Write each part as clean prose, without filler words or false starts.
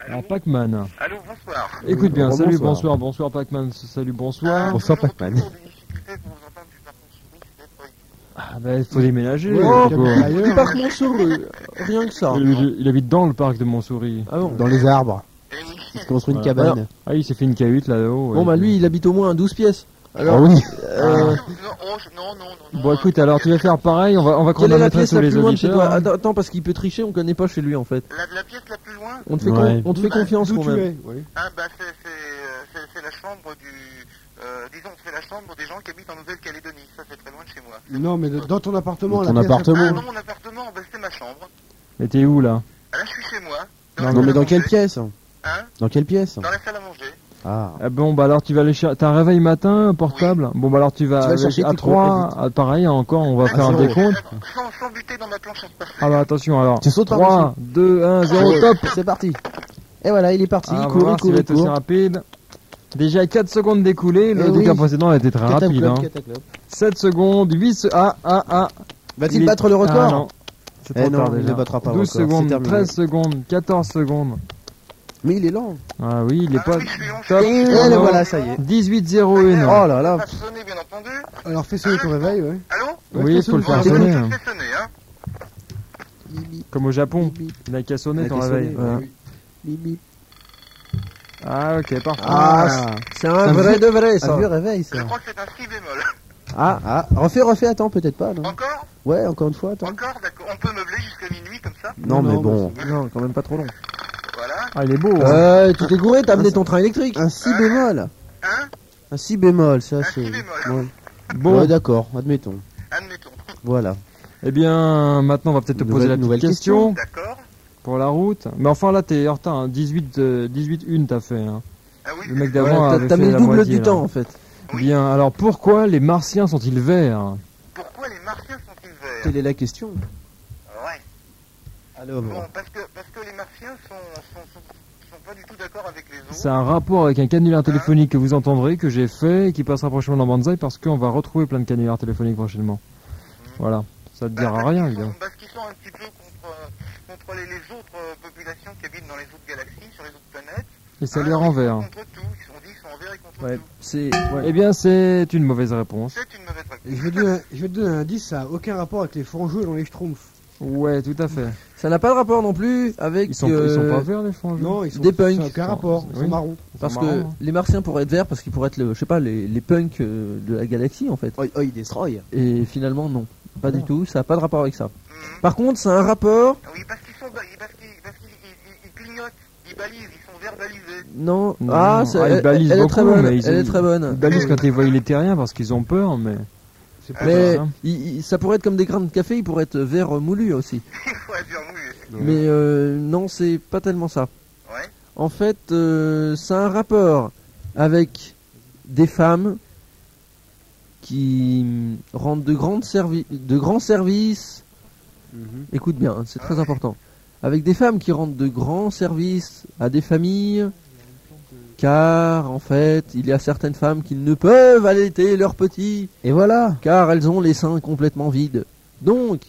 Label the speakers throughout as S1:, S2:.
S1: Alors Pac-Man.
S2: Allô, bonsoir.
S1: Écoute bien,
S3: Oui,
S1: salut,
S3: bonsoir.
S1: bonsoir Pac-Man, salut, bonsoir.
S3: Bonsoir, Pac-Man.
S1: Ah bah il faut déménager.
S4: Ouais,
S1: Coco.
S4: du parc Montsouris, rien que ça.
S1: Il habite dans le parc de Montsouris.
S4: Ah bon.
S3: Dans les arbres. Il se construit une
S1: Voilà.
S3: cabane.
S1: Ah il s'est fait une cahute là-haut.
S4: Bon bah lui il habite au moins à 12 pièces. Alors,
S3: Ah oui.
S2: Non.
S1: Bon écoute, alors tu vas faire pareil, on va
S4: quelle est la
S1: chronométrer
S4: pièce
S1: tous
S4: la
S1: les
S4: plus loin de chez
S1: auditeurs.
S4: toi? Attends, parce qu'il peut tricher, on connaît pas chez lui en fait.
S2: La pièce la plus loin.
S4: On te fait,
S1: Ouais.
S4: on te fait confiance
S5: D'où
S4: quand
S5: tu
S4: même.
S5: es, oui.
S2: Ah bah c'est la chambre du... disons c'est la chambre des gens qui habitent en Nouvelle-Calédonie. Ça c'est très loin de chez moi.
S5: Non, mais dans ton appartement,
S3: Dans ton
S5: la pièce la plus-
S3: appartement.
S2: Ah non, mon appartement, bah c'est ma chambre.
S1: Mais t'es où là?
S2: Ah, là je suis chez moi.
S3: Non, mais dans quelle pièce?
S2: Hein?
S3: Dans quelle pièce?
S2: Dans la salle à manger.
S3: Ah.
S1: Ah bon bah alors tu vas aller chercher... T'as un réveil matin portable? Bon bah alors tu vas...
S3: Tu vas le chercher,
S1: à
S3: tu
S1: 3, pareil encore, on va faire un
S3: zéro.
S1: décompte.
S2: Sans buter dans ma planche à passer.
S1: Ah bah attention alors.
S3: Tu sautes
S1: 3, 2, 1, 0, top.
S3: C'est parti. Et voilà, il est parti.
S1: Ah, on va
S3: Cours,
S1: voir s'il va être aussi rapide. Déjà 4 secondes découlées, le
S3: Eh oui.
S1: bouquin précédent a été très rapide. Hein. 7 secondes, 8 secondes... Ah.
S3: Va-t-il
S1: Il est-
S3: battre le
S1: Ah
S3: record?
S1: non, c'est
S3: Eh
S1: trop
S3: non,
S1: tard
S3: il
S1: déjà.
S3: ne battra pas le
S1: 12
S3: record, c'est
S1: secondes,
S3: terminé.
S1: 13 secondes, 14 secondes.
S3: Mais il est lent.
S1: Ah oui, il est pas
S2: oui, je suis long,
S1: top.
S3: Et
S1: chrono.
S3: le voilà, ça y est.
S1: 18-01.
S3: Oh là là.
S2: Ça a sonné bien entendu.
S5: Alors fais sonner ton réveil, ouais.
S2: Allô?
S1: Oui, il faut le faire
S2: Je
S1: sonner.
S2: fais
S1: hein.
S2: sonner, hein.
S1: Comme au Japon. Il a qu'à sonner
S3: Il a
S1: ton
S3: qu'à
S1: réveil.
S3: sonner,
S1: Voilà.
S3: oui. Bip, bip.
S1: Ah ok, parfait.
S3: Ah,
S4: C'est un vrai de vrai
S3: un
S4: ça.
S3: vieux réveil,
S2: Je
S3: ça.
S2: crois que c'est un si bémol.
S3: Ah, refais, attends, peut-être pas, non?
S2: Encore?
S3: Ouais, encore une fois, attends.
S2: Encore? D'accord. On peut meubler jusqu'à minuit comme ça?
S3: Non, mais bon.
S4: Non, quand même pas trop long.
S2: Voilà.
S1: Ah il est beau. Hein.
S4: Tu t'es gouré, t'as amené ton train électrique.
S3: Un si bémol.
S2: Hein?
S3: Un si bémol, ça
S2: Un
S3: c'est.
S2: si bémol.
S3: Ouais.
S1: Bon,
S3: Ouais, d'accord, admettons.
S2: Admettons.
S3: Voilà.
S1: eh bien maintenant on va peut-être te poser la petite
S3: Nouvelle
S1: question
S2: D'accord.
S1: pour la route. Mais enfin là t'es en retard, hein. 18-1 t'as fait. Hein.
S2: Ah oui.
S1: Le mec
S4: Ouais,
S1: d'avant avait
S4: t'as
S1: fait
S4: mis le
S1: la
S4: double
S1: moitié,
S4: du
S1: là.
S4: temps en fait.
S1: Bien, alors pourquoi les martiens sont-ils verts?
S2: Pourquoi les martiens sont-ils verts?
S3: Quelle est la question?
S2: Ouais.
S3: Alors,
S2: Bon, parce que les martiens sont pas du tout d'accord avec les autres.
S1: C'est un rapport avec un canular téléphonique que vous entendrez, que j'ai fait et qui passera prochainement dans Banzai parce qu'on va retrouver plein de canulars téléphoniques prochainement. Voilà, ça te dira rien évidemment.
S2: Parce qu'ils sont un petit peu contre les autres populations qui habitent dans les autres galaxies, sur les autres planètes.
S1: Et ça les rend verts.
S2: Contre tout. Ils ont dit qu'ils sont envers et contre
S4: Ouais,
S2: tout.
S4: c'est.
S1: Eh bien c'est une mauvaise réponse.
S2: C'est une mauvaise réponse.
S5: Et je vais te donner un indice, ça n'a aucun rapport avec les franjeux dans les schtroumpfs.
S1: Ouais, tout à fait.
S4: Ça n'a pas de rapport non plus avec.
S1: Ils sont pas verts les franges.
S5: Non, ils sont
S4: Des punks.
S5: ça n'a aucun rapport, ils
S1: Oui.
S5: sont marrons.
S4: Parce
S1: Ils sont
S4: que
S1: marrants, hein.
S4: les martiens pourraient être verts parce qu'ils pourraient être, je sais pas, les punks de la galaxie en fait.
S3: Oi, destroy.
S4: Et finalement non, pas du tout, ça n'a pas de rapport avec ça. Par contre, c'est un rapport.
S2: Oui, parce qu'ils clignotent, ils balisent, ils sont verbalisés.
S4: Non,
S1: Non,
S4: ah,
S1: ils balisent
S4: elle est très
S1: beaucoup,
S4: bonne.
S1: mais
S4: Elle est très bonne.
S1: Ils balisent quand ils voient les terriens parce qu'ils ont peur, mais...
S5: C'est pas
S4: Mais
S1: ça, hein.
S4: ça pourrait être comme des grains de café, ils pourraient être verts moulus aussi.
S2: Il faut être bien mouillé.
S4: Mais non, c'est pas tellement ça.
S2: Ouais.
S4: En fait, c'est un rapport avec des femmes qui rendent de grands services. Écoute bien, hein, c'est très important. Avec des femmes qui rendent de grands services à des familles, car en fait, il y a certaines femmes qui ne peuvent allaiter leurs petits,
S3: Et voilà.
S4: car elles ont les seins complètement vides. Donc,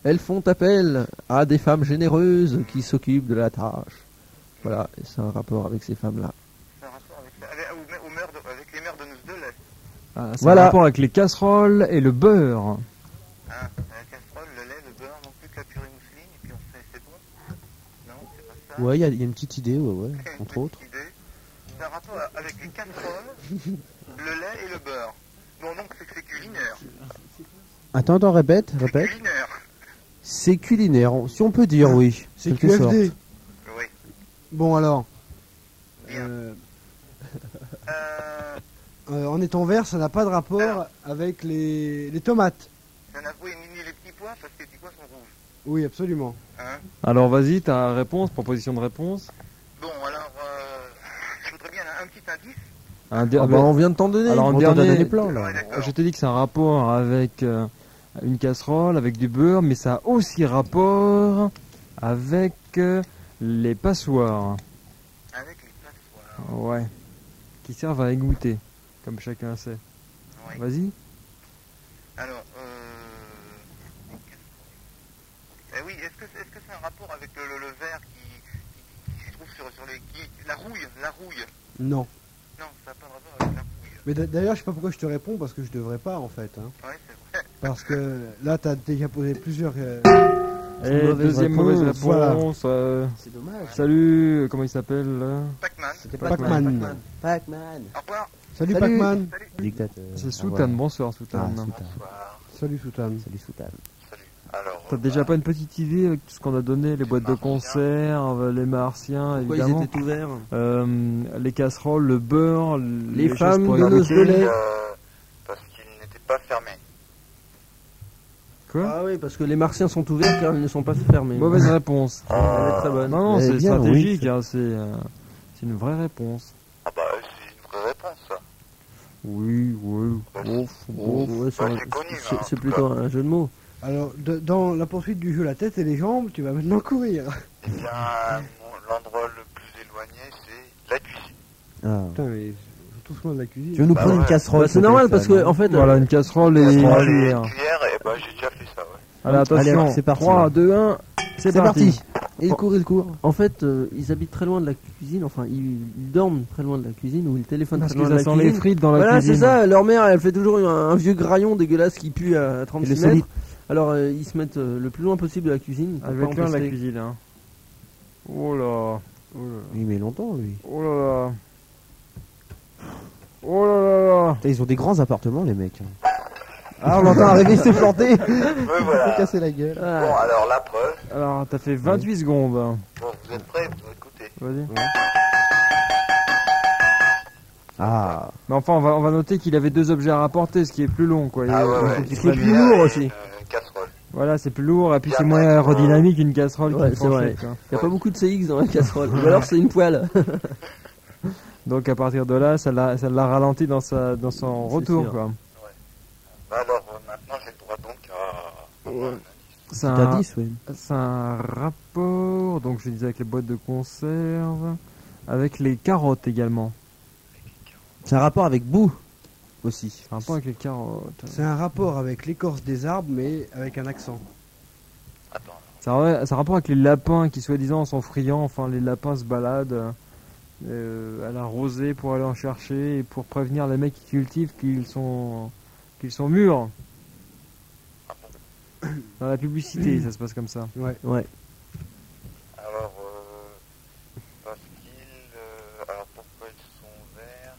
S4: elles font appel à des femmes généreuses qui s'occupent de la tâche. Voilà, et c'est un rapport avec ces femmes-là.
S2: C'est un rapport avec les mères donneuses de lait.
S1: Ah, c'est
S4: Voilà.
S1: un rapport avec les casseroles et le beurre.
S2: Hein, la casserole, le lait, le beurre, non plus que la purée mousseline, et puis on fait, c'est bon. Non, c'est pas ça.
S3: Ouais, il y a une petite idée, ouais,
S2: Une
S3: entre
S2: petite
S3: autres.
S2: idée. C'est un rapport avec les casseroles, le lait et le beurre. Bon, donc c'est culinaire.
S3: Attends, répète.
S2: Culinaire.
S3: C'est culinaire, si on peut dire, oui.
S5: C'est
S3: quelque sorte.
S5: QFD.
S2: Oui.
S5: Bon alors,
S2: Bien.
S5: en étant vert, ça n'a pas de rapport avec les tomates.
S2: Ça n'a oui, ni les petits pois, parce que les petits pois sont rouges.
S5: Oui, absolument.
S2: Hein.
S1: Alors vas-y, ta réponse, proposition de réponse.
S2: Bon, alors, je voudrais bien un petit indice.
S4: Ah bah, on vient de t'en donner.
S1: Alors,
S4: On
S1: en
S4: t'en
S1: dernier-
S4: donne les plans, là.
S2: Ouais, d'accord.
S1: Je te dis que c'est un rapport avec une casserole, avec du beurre, mais ça a aussi rapport avec les passoires.
S2: Avec les passoires.
S1: Ouais. Qui servent à égoutter, comme chacun sait.
S2: Oui.
S1: Vas-y.
S2: Alors, oui, est-ce que c'est un rapport avec le verre qui se trouve La rouille.
S5: Non.
S2: Non, ça n'a pas de rapport avec la rouille.
S5: Mais d'ailleurs, je sais pas pourquoi je te réponds, parce que je devrais pas en fait. Hein.
S2: Ouais, c'est vrai.
S5: Parce que là, t'as déjà posé plusieurs.
S1: Et
S3: mauvaise
S1: deuxième
S3: réponse,
S1: mauvaise
S5: voilà.
S1: réponse.
S3: C'est dommage.
S1: Salut, comment il s'appelle là?
S2: Pac-Man.
S3: C'était
S5: Pac-Man.
S3: Pac-Man.
S2: Au revoir.
S5: Salut,
S3: Salut.
S5: Pac-Man.
S2: Salut.
S3: Dictateur.
S1: C'est
S3: Au
S1: Soutane,
S3: revoir.
S1: bonsoir Soutane.
S3: Ah, Soutane.
S2: Bonsoir.
S5: Salut, Soutan.
S3: Salut Soutane.
S2: Salut. Alors.
S1: T'as déjà pas une petite idée avec tout ce qu'on a donné, les boîtes de conserve, les martiens,
S4: Pourquoi
S1: évidemment,
S4: ils étaient ouverts?
S1: les casseroles, le beurre,
S4: Les
S1: choses
S4: femmes
S1: pour
S4: donneuses de
S1: évoquer.
S4: lait.
S2: Parce qu'il n'était pas fermé.
S1: Quoi?
S4: Ah oui, parce que les martiens sont ouverts car ils ne sont pas fermés.
S1: Mauvaise réponse.
S4: Elle est très bonne.
S1: Non, non,
S3: Eh
S1: c'est
S3: bien,
S1: stratégique,
S3: oui.
S1: hein, c'est une vraie réponse.
S2: Ah bah, c'est une vraie réponse, ça.
S1: Oui, oui. Ouf, ouf.
S4: Ouais,
S2: Bah, c'est connu, hein, en
S4: c'est
S2: tout
S4: plutôt un jeu de mots.
S5: Alors, dans la poursuite du jeu La tête et les jambes, tu vas maintenant courir.
S2: Eh bien, l'endroit le plus éloigné, c'est la cuisine.
S3: Ah.
S5: Putain, mais tout ce monde de la cuisine.
S3: Tu veux nous
S2: Bah
S3: prendre
S2: ouais.
S3: une casserole
S4: Bah, c'est normal parce que en fait,
S1: Voilà, une casserole et une
S2: Casserole et
S1: cuillère.
S2: une cuillère, et bah, j'ai déjà fait ça, ouais.
S1: Allez, attention.
S3: Allez, c'est parti.
S1: 3, 2, 1. C'est parti.
S3: Il court.
S4: en fait, ils habitent très loin de la cuisine. Enfin, ils dorment très loin de la cuisine ou ils téléphonent
S1: Parce
S4: très
S1: que
S4: loin de
S1: ça
S4: la
S1: sent les
S4: cuisine.
S1: frites dans la
S4: Voilà,
S1: cuisine.
S4: c'est ça. Leur mère, elle fait toujours un vieux graillon dégueulasse qui pue à
S3: Et
S4: 36
S3: le
S4: mètres.
S3: solide.
S4: Alors, ils se mettent le plus loin possible de la cuisine. pour
S1: Avec
S4: pas
S1: l'un de la
S4: empester.
S1: cuisine. Hein. Oh là. Oh là.
S3: Il met longtemps, lui.
S1: Oh là là. Oh là là là.
S3: Putain, ils ont des grands appartements, les mecs. Ah, on l'entend arriver, se planter.
S2: Ouais, voilà.
S3: Se casser la gueule.
S4: Ah,
S2: Bon, alors, la preuve.
S1: Alors, t'as fait 28 secondes.
S2: Bon, vous êtes prêts pour écouter?
S1: Vas-y.
S3: Ah.
S1: Mais enfin, on va noter qu'il avait deux objets à rapporter, ce qui est plus long, quoi.
S2: Ah
S1: Il
S2: ouais,
S1: faut
S2: ouais.
S1: qu'il
S4: Ce qui est
S1: prenne-
S4: plus lourd aussi.
S2: Une casserole.
S1: Voilà, c'est plus lourd et puis c'est
S2: Bien,
S1: moins
S2: ouais.
S1: aérodynamique qu'une casserole
S4: Ouais,
S1: qui
S4: c'est vrai.
S1: fourchette, quoi.
S4: Il n'y a pas beaucoup de CX dans la casserole. Ou alors c'est une poêle.
S1: Donc à partir de là, ça l'a ralenti dans son
S4: C'est
S1: retour,
S4: sûr.
S1: quoi.
S2: Bah alors, maintenant, j'ai le droit donc à...
S4: Ouais.
S1: C'est
S3: T'as
S1: un,
S3: 10, oui.
S1: c'est un rapport, donc je disais avec les boîtes de conserve, avec les carottes également.
S3: C'est un rapport avec Boo aussi.
S1: C'est un rapport avec les carottes.
S5: C'est un rapport avec l'écorce des arbres, mais avec un accent.
S2: Attends.
S1: C'est un rapport avec les lapins qui soi-disant sont friands, enfin les lapins se baladent à la rosée pour aller en chercher et pour prévenir les mecs qui cultivent qu'ils sont mûrs. Dans la publicité, ça se passe comme ça.
S5: Ouais.
S4: Ouais.
S2: Alors, parce qu'ils... alors, pourquoi ils sont verts?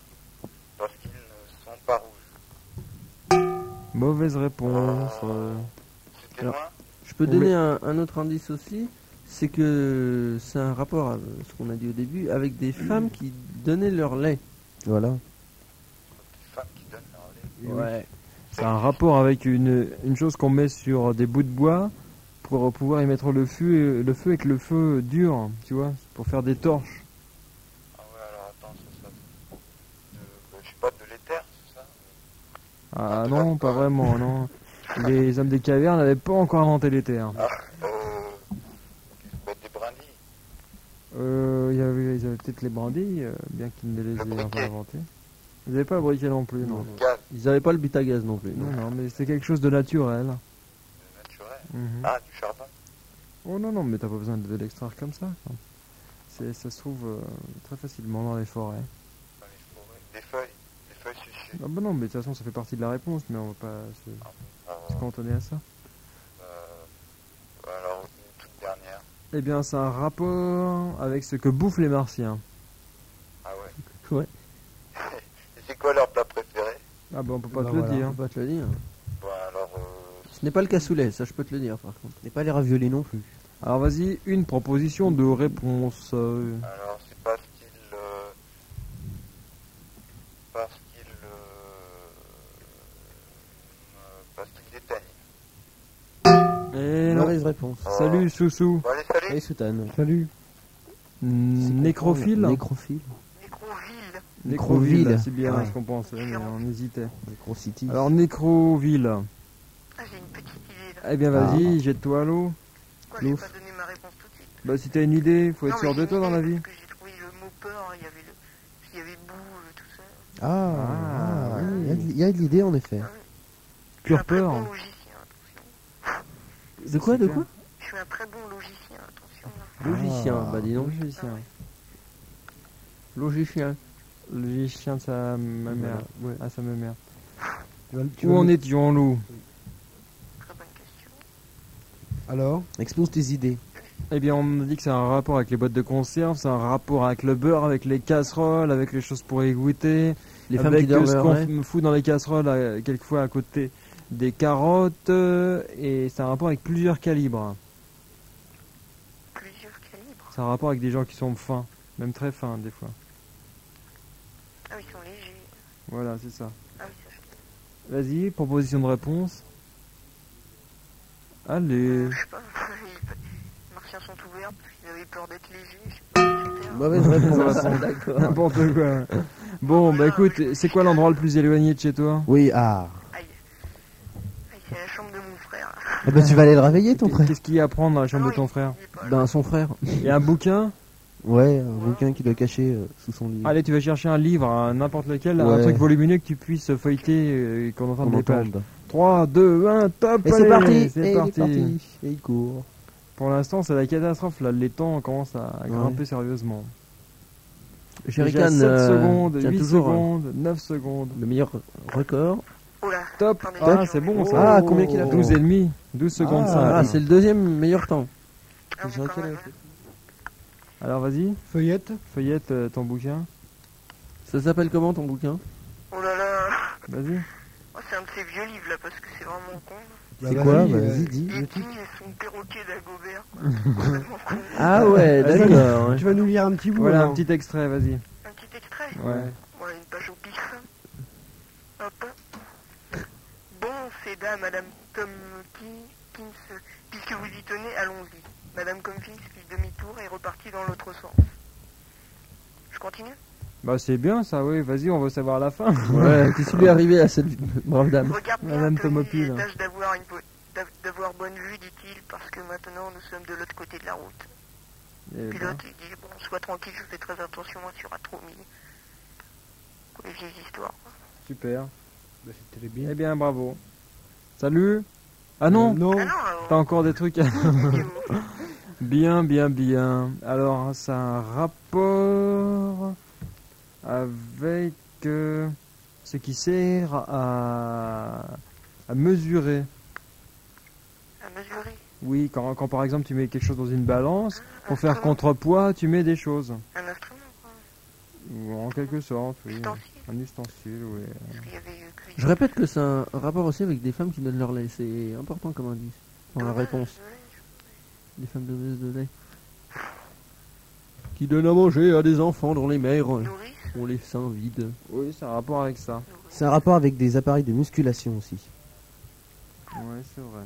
S2: Parce qu'ils ne sont pas rouges.
S1: Mauvaise réponse.
S2: C'était
S4: Alors.
S2: loin?
S4: Je peux
S1: Oui.
S4: donner un autre indice aussi. C'est que c'est un rapport à ce qu'on a dit au début avec des femmes qui donnaient leur lait.
S3: Voilà.
S2: Des femmes qui donnent leur lait.
S4: Ouais.
S1: C'est un rapport avec une chose qu'on met sur des bouts de bois pour pouvoir y mettre le feu avec le feu dur, tu vois, pour faire des torches.
S2: Ah ouais, alors attends, ça... je sais pas, de l'éther, c'est ça?
S1: Ah non, pas vraiment, non. Les hommes des cavernes n'avaient pas encore inventé les terres.
S2: Des brindilles.
S1: Ils avaient peut-être les brindilles, bien qu'ils ne les aient
S2: briquet.
S1: pas inventés. Ils n'avaient pas le briquet non plus, non.
S2: Gaz
S4: Ils n'avaient pas le but à gaz non plus.
S1: Non, non, mais c'était quelque chose de naturel.
S2: naturel.
S1: Mhm.
S2: Ah, du charbon.
S1: Oh non, non, mais t'as pas besoin de l'extraire comme ça, quoi. Ça se trouve très facilement dans les forêts.
S2: Dans les forêts. Des feuilles séchées.
S1: Ah bah non, mais de toute façon ça fait partie de la réponse, mais on va pas se cantonner à ça.
S2: Alors, une toute dernière.
S1: Eh bien, c'est un rapport avec ce que bouffent les martiens.
S2: Ah ouais.
S4: Ouais.
S2: Et c'est quoi leur plat préféré?
S1: Ah bah on peut pas
S5: Bah
S1: te
S5: voilà.
S1: le dire.
S4: On va te le dire.
S2: Bon, alors...
S4: Ce n'est pas le cassoulet, ça je peux te le dire par contre.
S3: Et pas les raviolis non plus.
S1: Alors vas-y, une proposition de réponse.
S2: Alors, c'est parce qu'ils... parce qu'ils éteignent.
S1: Et non.
S3: Mauvaise réponse.
S1: Salut Soussou.
S2: Bon, allez, salut.
S3: Allez, Soutane.
S5: Salut.
S1: Nécrophile.
S3: Nécrophile.
S2: Nécroville.
S1: Nécroville, c'est bien
S3: Ouais.
S1: ce qu'on pensait, mais on hésitait.
S3: Nécrocity.
S1: Alors Nécroville.
S2: Ah, j'ai une petite idée là.
S1: Eh bien vas-y, jette-toi à l'eau.
S2: Quoi, je vais
S1: Louf.
S2: pas donner ma réponse tout de suite.
S1: Bah si t'as une idée, faut être
S2: Non,
S1: sûr
S2: mais
S1: de
S2: j'ai
S1: toi
S2: une
S1: dans la
S2: idée,
S1: vie.
S2: parce que j'ai trouvé le mot peur, il y avait il y avait boue, tout ça.
S3: Ah,
S1: Ah,
S3: il y a de l'idée en effet.
S2: Je suis un
S1: Pure
S2: très
S1: peur.
S2: bon logicien, attention.
S4: De quoi, de
S1: Super.
S4: quoi
S2: Je suis un très bon logicien, attention.
S4: Logicien, bah dis donc.
S1: Logicien.
S4: Logicien.
S1: Logicien de sa mère.
S3: Ouais.
S1: Ah, sa mère.
S5: Tu
S1: Où
S5: vas
S1: en
S5: nous-
S1: étions-nous?
S2: Très bonne question.
S5: Alors
S3: Expose tes idées.
S1: Eh bien, on me dit que c'est un rapport avec les boîtes de conserve, c'est un rapport avec le beurre, avec les casseroles, avec les choses pour égoutter,
S4: Les femmes
S1: avec
S4: qui dorment
S1: ce
S4: leur
S1: qu'on
S4: lait.
S1: me fout dans les casseroles, quelquefois à côté des carottes, et c'est un rapport avec plusieurs calibres.
S2: Plusieurs calibres.
S1: C'est un rapport avec des gens qui sont fins, même très fins des fois.
S2: Ah oui, ils sont légers.
S1: Voilà, c'est ça.
S2: Ah oui, ça fait.
S1: Vas-y, proposition de réponse. Allez.
S2: Je sais pas. Les martiens sont ouverts parce qu'ils avaient peur d'être légers. Je sais pas, etc.
S3: Mauvaise réponse.
S4: D'accord.
S1: N'importe quoi. Bon, bah écoute, c'est quoi l'endroit le plus éloigné de chez toi?
S3: Oui, ah.
S2: Aïe. Aïe, c'est la chambre de mon frère.
S3: Eh ben, tu vas aller le réveiller, ton frère.
S1: Qu'est-ce qu'il y a à prendre dans la chambre
S2: Ah
S1: de ton
S2: oui,
S1: frère?
S2: il est pas là.
S4: Ben, son frère.
S1: Il y a un bouquin?
S3: Ouais, un bouquin qui doit cacher sous son lit.
S1: Allez, tu vas chercher un livre, n'importe lequel, un
S3: Ouais.
S1: truc volumineux que tu puisses feuilleter et qu'on entende
S3: On
S1: les pages.
S3: entende.
S1: 3, 2, 1, top!
S3: Et c'est
S1: allez,
S3: parti.
S1: C'est
S3: Et il est
S1: parti.
S3: parti. Et il court.
S1: Pour l'instant, c'est la catastrophe, là, les temps commencent à grimper sérieusement.
S4: Jerrycan,
S1: Déjà 7 secondes,
S4: tient
S1: 8
S4: toujours
S1: secondes, 9 secondes.
S4: le meilleur record.
S2: Oh là.
S1: Top!
S2: Attendez,
S1: Ah,
S2: je
S1: c'est
S2: vais
S1: bon
S2: regarder.
S1: ça!
S3: Ah, combien qu'il a fait
S1: 12 et demi, 12 secondes
S3: Ah,
S4: Ah,
S1: 5.
S4: c'est le deuxième meilleur temps.
S2: Ah oui, quand même.
S1: Alors vas-y,
S5: Feuillette.
S1: feuillette ton bouquin.
S4: Ça s'appelle comment ton bouquin?
S2: Oh là là.
S1: Vas-y.
S2: Oh, c'est un de ces vieux livres là parce que c'est vraiment con.
S5: Bah,
S3: C'est quoi?
S5: vas-y,
S3: Vas-y, dis.
S2: Et
S5: le
S2: qui
S5: titre.
S2: est son perroquet d'Agobert quoi. Complètement con.
S4: Ah ouais, d'accord.
S5: Tu vas nous lire un petit bout.
S1: Voilà un
S5: alors.
S1: petit extrait, vas-y.
S2: Un petit extrait.
S1: Ouais.
S2: Voilà une page au pif. Hop. Bon, c'est da Madame Tompkins, puisque vous y tenez, allons-y. Madame Tompkins fit demi-tour et repartit dans l'autre sens. Je continue?
S1: Bah c'est bien ça, oui, vas-y, on veut savoir la fin.
S4: Ouais, qu'est-ce qui lui est arrivé à cette brave dame?
S2: Regarde bien,
S1: Madame
S2: Tony,
S1: Tomopil.
S2: tâche d'avoir bonne vue, dit-il, parce que maintenant nous sommes de l'autre côté de la route.
S1: Eh
S2: Le
S1: ben,
S2: pilote, il dit, bon, sois tranquille, je fais très attention sur Atromi. Les vieilles histoires.
S1: super.
S5: Bah, c'était bien.
S1: Eh bien, bravo. Salut. Ah non,
S5: Non.
S2: Ah non,
S1: t'as encore des trucs à...
S2: vidéo.
S1: Bien, bien, bien. Alors, ça a un rapport avec ce qui sert à mesurer.
S2: À mesurer.
S1: Oui, quand par exemple tu mets quelque chose dans une balance,
S2: Un
S1: pour faire
S2: instrument.
S1: contrepoids, tu mets des choses.
S2: Un instrument, quoi.
S1: Ou en quelque sorte, oui.
S2: Ustensile.
S1: Un ustensile, oui.
S2: Parce qu'il y avait cuisine.
S4: Je répète que c'est un rapport aussi avec des femmes qui donnent leur lait. C'est important comme indice dans la réponse. Des femmes donneuses de lait. Qui donnent à manger à des enfants dont les mères
S2: Nourrice.
S4: ont les seins vides.
S1: Oui, c'est un rapport avec ça.
S3: C'est un rapport avec des appareils de musculation aussi.
S1: Ouais, c'est vrai.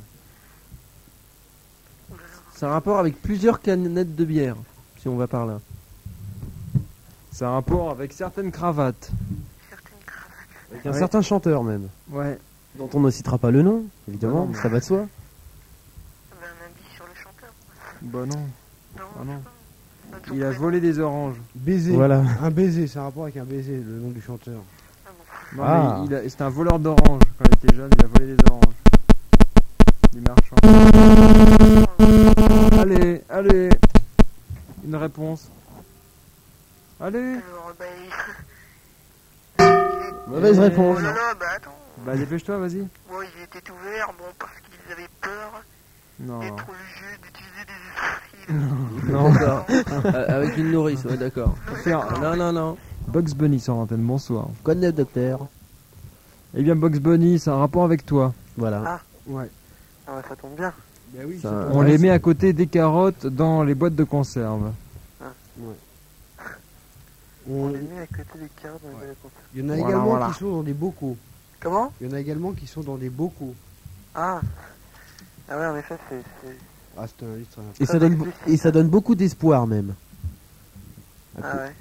S4: C'est un rapport avec plusieurs canettes de bière, si on va par là.
S1: C'est un rapport avec certaines cravates.
S2: Certaines cravates.
S3: Avec un
S1: Ouais.
S3: certain chanteur même.
S1: Ouais.
S3: Dont on ne citera pas le nom, évidemment,
S1: Non, non.
S3: ça va de soi.
S2: Ben, un indice sur le chanteur.
S1: Bah non.
S2: Non,
S1: Ah non.
S2: je sais pas. Donne son
S1: Il a
S2: prénom.
S1: volé des oranges.
S5: Baiser.
S3: Voilà.
S5: Un baiser, c'est un rapport avec un baiser, le nom du chanteur.
S2: Ah bon.
S1: Non,
S3: Ah.
S1: mais c'était un voleur d'oranges. Quand il était jeune, il a volé des oranges. Du marchand. Allez, allez. Une réponse. Allez.
S2: Alors, ben,
S3: Mauvaise
S1: Eh,
S3: réponse.
S2: oh là là, bah attends.
S1: Bah dépêche-toi, vas-y.
S2: Bon, ils étaient ouverts, bon, parce qu'ils avaient peur
S1: Non.
S2: d'être obligés d'utiliser des ustensiles.
S1: Non.
S4: D'accord. Avec une nourrice, ouais, d'accord.
S1: Faire
S4: Non, non, non.
S1: Bugs Bunny sur l'antenne, bonsoir.
S3: Quoi de neuf, docteur?
S1: Eh bien, Bugs Bunny, c'est un rapport avec toi.
S3: Voilà.
S5: Ouais.
S2: Ah ouais, ça tombe bien.
S5: Ben oui,
S4: Ça-
S5: c'est
S1: On
S5: ton
S1: les
S5: reste.
S1: met à côté des carottes dans les boîtes de conserve.
S2: On
S5: On-
S2: les met à côté des carottes dans les conserves.
S5: Il y en a
S1: Voilà,
S5: également
S1: voilà.
S5: qui sont dans des bocaux.
S2: Comment?
S5: Il y en a également qui sont dans des bocaux.
S2: Ah. Ah ouais, en effet, c'est...
S5: Ah, c'est un livre.
S3: Et ça donne, et ça donne beaucoup d'espoir même.
S2: Ah ouais.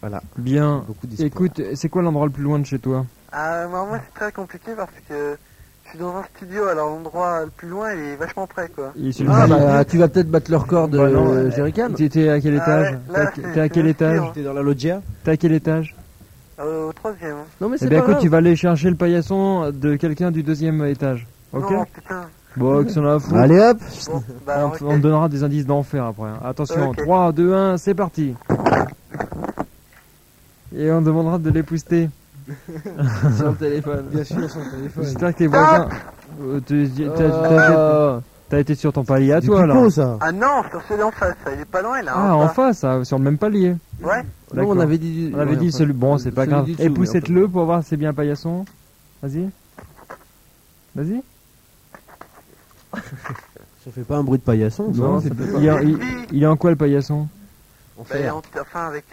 S3: Voilà.
S1: Bien.
S3: Beaucoup d'espoir.
S1: Écoute, c'est quoi l'endroit le plus loin de chez toi?
S2: Ah, moi, c'est très compliqué parce que je suis dans un studio, alors l'endroit le plus loin, il est vachement près, quoi.
S1: Il est sur
S4: Ah
S1: le-
S4: bah tu vas peut-être battre le record de
S1: Bah non,
S4: Jerrycan.
S1: T'es à quel
S2: Ah
S1: étage?
S2: ouais, là,
S1: T'es
S2: c'est-
S1: à
S2: c'est
S1: quel
S2: mon
S1: étage?
S2: studio, hein.
S3: T'es dans la loggia?
S1: T'es à quel étage?
S2: Au troisième. Hein.
S4: Non mais
S1: Eh
S4: c'est
S1: bien
S4: pas
S1: écoute,
S4: grave.
S1: tu vas aller chercher le paillasson de quelqu'un du deuxième étage. Ok?
S2: Non, putain.
S1: Bon, que ça en a à foutre.
S3: Allez hop!
S2: Bon, bah,
S1: On,
S2: ok.
S1: on te donnera des indices d'enfer après. Hein. Attention,
S2: Ok.
S1: 3, 2, 1, c'est parti. Et on demandera de l'épouster.
S4: Sur le téléphone.
S5: Bien sûr, son téléphone.
S1: J'espère que tes voisins... T'as été sur ton palier à
S3: Du
S1: toi, là.
S3: pipeau, ça.
S2: Ah non, sur celui en face, il est pas loin là.
S1: Ah,
S2: hein,
S1: en
S2: ça.
S1: face, sur le même palier.
S2: Ouais.
S4: Non, on avait dit.
S1: On avait dit celui... Bon, c'est pas
S4: celui
S1: grave.
S4: du dessous, mais
S1: Époussez-le pour voir si c'est bien paillasson. Vas-y. Vas-y.
S3: Ça fait pas un bruit de paillasson, ça.
S1: Non,
S3: hein.
S1: c'est pas... il est en quoi, le paillasson?
S3: En
S2: Bah,
S3: fer.
S2: enfin, avec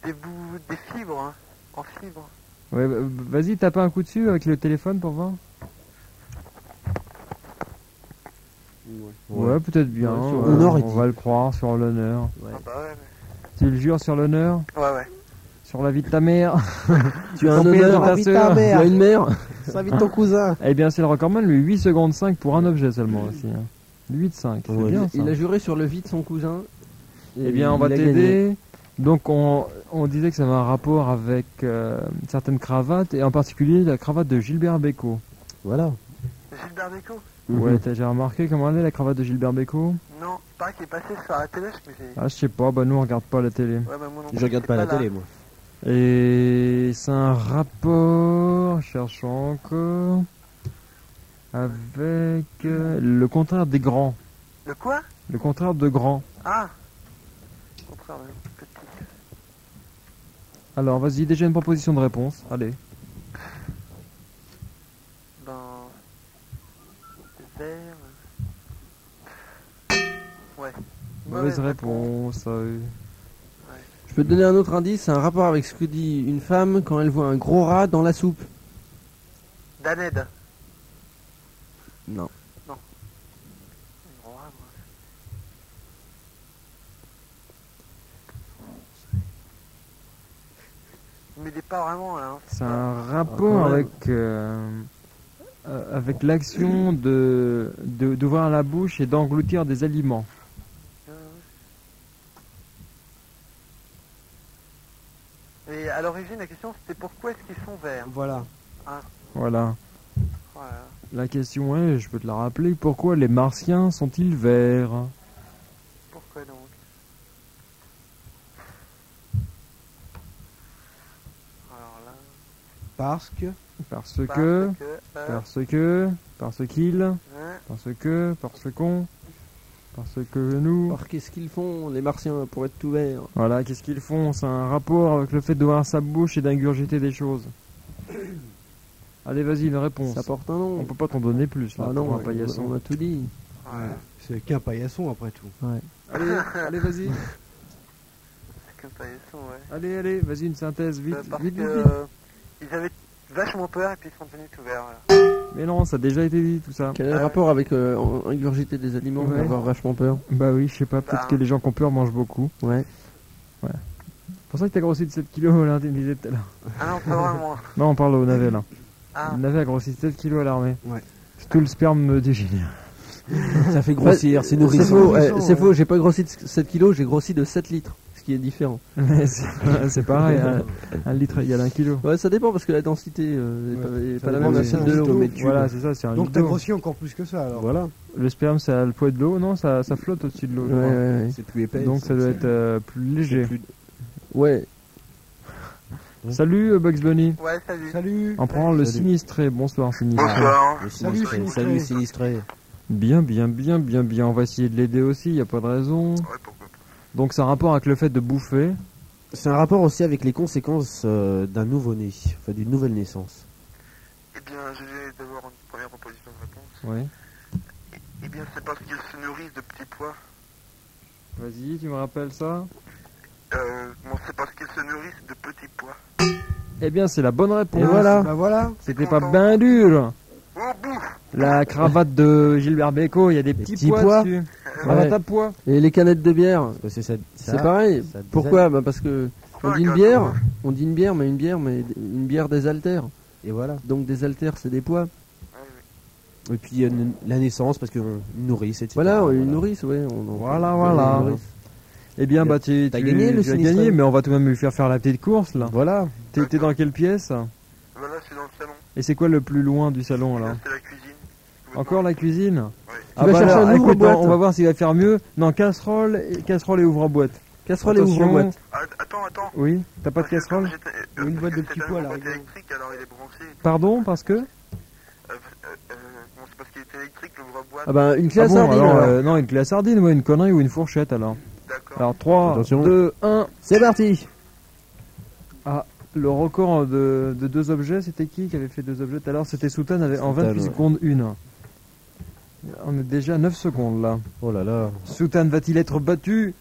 S2: des bouts, des fibres, hein, en fibre.
S1: Ouais, vas-y, tape un coup dessus avec le téléphone pour voir. Ouais, peut-être bien.
S3: Ouais, sur l'honneur, il
S1: on
S3: dit.
S1: va le croire sur l'honneur.
S3: Ouais.
S2: Ah bah ouais,
S1: Tu le jures sur l'honneur?
S2: ouais. Ouais.
S1: Sur la vie de ta mère?
S4: Tu as un
S1: Ton père,
S4: honneur,
S1: ta sœur.
S4: tu as une mère.
S5: Ça invite ton cousin.
S1: Eh bien, c'est le recordman, lui, 8 secondes 5 pour un objet seulement aussi. 8-5, c'est
S3: Ouais.
S1: bien ça.
S4: Il a juré sur le vie de son cousin.
S1: Eh bien, on va
S4: il a gagné.
S1: t'aider. Donc, on disait que ça avait un rapport avec certaines cravates, et en particulier la cravate de Gilbert Bécaud.
S3: Voilà.
S2: Gilbert Bécaud?
S1: Ouais, t'as déjà remarqué comment elle est, la cravate de Gilbert Bécaud?
S2: Non, il paraît qu'il est passé sur la télé, mais j'ai...
S1: Ah, je sais pas, bah nous on regarde pas la télé.
S2: Ouais, bah moi non plus,
S3: Je regarde pas
S2: j'étais
S3: la
S2: là.
S3: télé, moi.
S1: Et c'est un rapport, cherchons encore, avec le contraire des grands.
S2: Le quoi?
S1: Le contraire de grand.
S2: Ah. Au contraire, petit.
S1: Alors vas-y, déjà une proposition de réponse. Allez.
S2: Ben... Vert... Ouais.
S1: Mauvaise réponse.
S4: Je peux te donner un autre indice, c'est un rapport avec ce que dit une femme quand elle voit un gros rat dans la soupe.
S2: Daned.
S4: Non.
S2: Ouais, mais il est pas vraiment là. Hein.
S1: C'est un rapport avec l'action d'ouvrir la bouche et d'engloutir des aliments.
S2: Et à l'origine, la question c'était pourquoi est-ce qu'ils sont verts?
S5: Voilà.
S1: Voilà.
S2: Voilà.
S1: La question est, je peux te la rappeler, pourquoi les martiens sont-ils verts?
S2: Pourquoi donc? Alors là...
S5: Parce que.
S1: Parce
S2: parce
S1: que,
S2: que,
S1: parce qu'il,
S2: hein,
S1: parce qu'on, parce que nous.
S4: Alors qu'est-ce qu'ils font les martiens pour être tout verts?
S1: Voilà, qu'est-ce qu'ils font? C'est un rapport avec le fait d'ouvrir sa bouche et d'ingurgiter des choses. Allez, vas-y, une réponse.
S4: Ça porte un
S1: On
S4: nom.
S1: peut pas t'en donner plus, là,
S4: Ah
S1: pour
S4: non,
S1: un paillasson.
S4: on a tout dit.
S2: ouais.
S5: C'est qu'un paillasson après tout.
S1: Allez, allez, vas-y.
S2: C'est qu'un paillasson, ouais.
S1: Allez, vas-y, une synthèse, vite,
S2: Parce
S1: vite,
S2: que
S1: vite, vite.
S2: ils avaient vachement peur et puis ils sont devenus tout verts. Voilà.
S1: Mais non, ça a déjà été dit, tout ça.
S4: Quel est le rapport avec ingurgiter des aliments
S1: Ouais.
S4: et avoir vachement peur?
S1: Bah oui, je sais pas, peut-être
S2: Bah.
S1: que les gens qui ont peur mangent beaucoup.
S4: Ouais.
S1: C'est pour ça que t'as grossi de 7 kilos, là, tu me disais tout à l'heure.
S2: Ah non, pas vraiment.
S1: Non, on parle au navet, là.
S2: Ah,
S1: Le navet a grossi de 7 kilos à l'armée.
S5: Ouais.
S1: C'est tout le sperme du génie.
S3: Ça fait grossir, c'est
S4: C'est
S3: nourrissant.
S4: faux,
S5: nourrissant,
S4: c'est
S5: ouais.
S4: faux, j'ai pas grossi de 7 kilos, j'ai grossi de 7 litres, ce qui est différent.
S1: Mais c'est pareil, un litre égale 1 kilo.
S4: Ouais, ça dépend parce que la densité est
S5: ça
S4: pas la
S5: dépend
S4: même à
S5: de
S4: celle de l'eau.
S5: centimétres cubes.
S1: Voilà, c'est ça, c'est un
S5: Donc
S1: litre
S5: t'as
S1: d'eau.
S5: grossi encore plus que ça alors.
S3: Voilà.
S1: Le sperme, ça a le poids de l'eau, non, ça flotte au-dessus de l'eau. je
S4: Ouais,
S1: crois.
S4: ouais, ouais.
S3: C'est plus épais.
S1: Donc ça doit être plus léger.
S4: Ouais.
S1: Salut Bugs Bunny.
S2: ouais, salut.
S5: Salut.
S1: En prenant le
S3: Salut.
S1: sinistré. Bonsoir sinistré.
S2: Bonsoir.
S3: Le
S5: Salut,
S3: sinistré.
S5: sinistré.
S3: Salut sinistré.
S1: Bien. On va essayer de l'aider aussi, y a pas de raison.
S2: Ouais, pourquoi pas.
S1: Donc c'est un rapport avec le fait de bouffer.
S3: C'est un rapport aussi avec les conséquences d'un nouveau-né, enfin d'une nouvelle naissance.
S2: Eh bien, je vais d'abord une première proposition de réponse.
S1: Ouais.
S2: Eh bien, c'est parce qu'ils se nourrissent de petits pois.
S1: Vas-y, tu me rappelles ça?
S2: Bon, c'est parce qu'ils se nourrissent de petits pois.
S1: Eh bien, c'est la bonne réponse.
S3: Et voilà.
S5: Bah voilà.
S1: C'était pas bien dur.
S2: Oh, bouffe.
S1: La cravate de Gilbert Bécaud, il y a des petits pois
S3: pois.
S1: dessus.
S4: Ouais.
S1: Cravate à pois.
S4: Et les canettes de bière,
S3: Parce que ça-
S4: c'est pareil.
S3: ça-
S4: Pourquoi? Bah parce que on
S2: Ouais,
S4: dit une
S2: grave.
S4: bière, mais une bière désaltère.
S3: Et voilà.
S4: Donc désaltère, c'est des pois.
S3: Et puis il y a la naissance parce qu'on nourrit, etc.
S4: Voilà, une nourrice, ouais.
S1: Voilà.
S4: une nourrice.
S1: Eh bien, bah tu
S3: T'as gagné, le
S1: tu as
S3: sinistré.
S1: gagné, mais on va tout de même lui faire la petite course là.
S3: Voilà.
S1: T'es dans quelle pièce?
S2: Voilà, c'est dans le salon.
S1: Et c'est quoi le plus loin du salon là?
S2: Là, c'est la cuisine.
S1: Encore la cuisine?
S2: Oui.
S1: Ah
S4: vas
S1: bah
S4: chercher
S1: alors,
S4: un
S1: écoute,
S4: ouvre-boîte.
S1: on va voir s'il va faire mieux. Non, casserole et ouvre-boîte.
S4: Casserole et
S1: Attention.
S4: ouvre-boîte.
S2: Attends.
S1: Oui, t'as pas de
S2: Parce que
S1: casserole?
S2: comme
S5: Une boîte de
S2: parce que
S5: petits
S2: c'est
S5: pois,
S2: une
S5: là,
S2: boîte
S5: regarde.
S2: électrique, alors il est branché.
S1: Pardon, parce que?
S2: Bon, c'est parce qu'il est électrique, l'ouvre-boîte.
S4: Ah bah, une clé
S1: Ah
S4: à
S1: bon,
S4: sardine.
S1: alors,
S4: alors.
S1: non, une clé à sardine, ouais, une connerie ou une fourchette alors.
S2: D'accord.
S1: Alors 3,
S3: Attention.
S1: 2, 1.
S3: C'est parti.
S1: Le record de 2 objets, c'était qui avait fait 2 objets tout à l'heure? C'était Soutan avec en 28
S3: ouais.
S1: secondes 1. On est déjà à 9 secondes là.
S3: Oh là là.
S1: Soutan va-t-il être battu?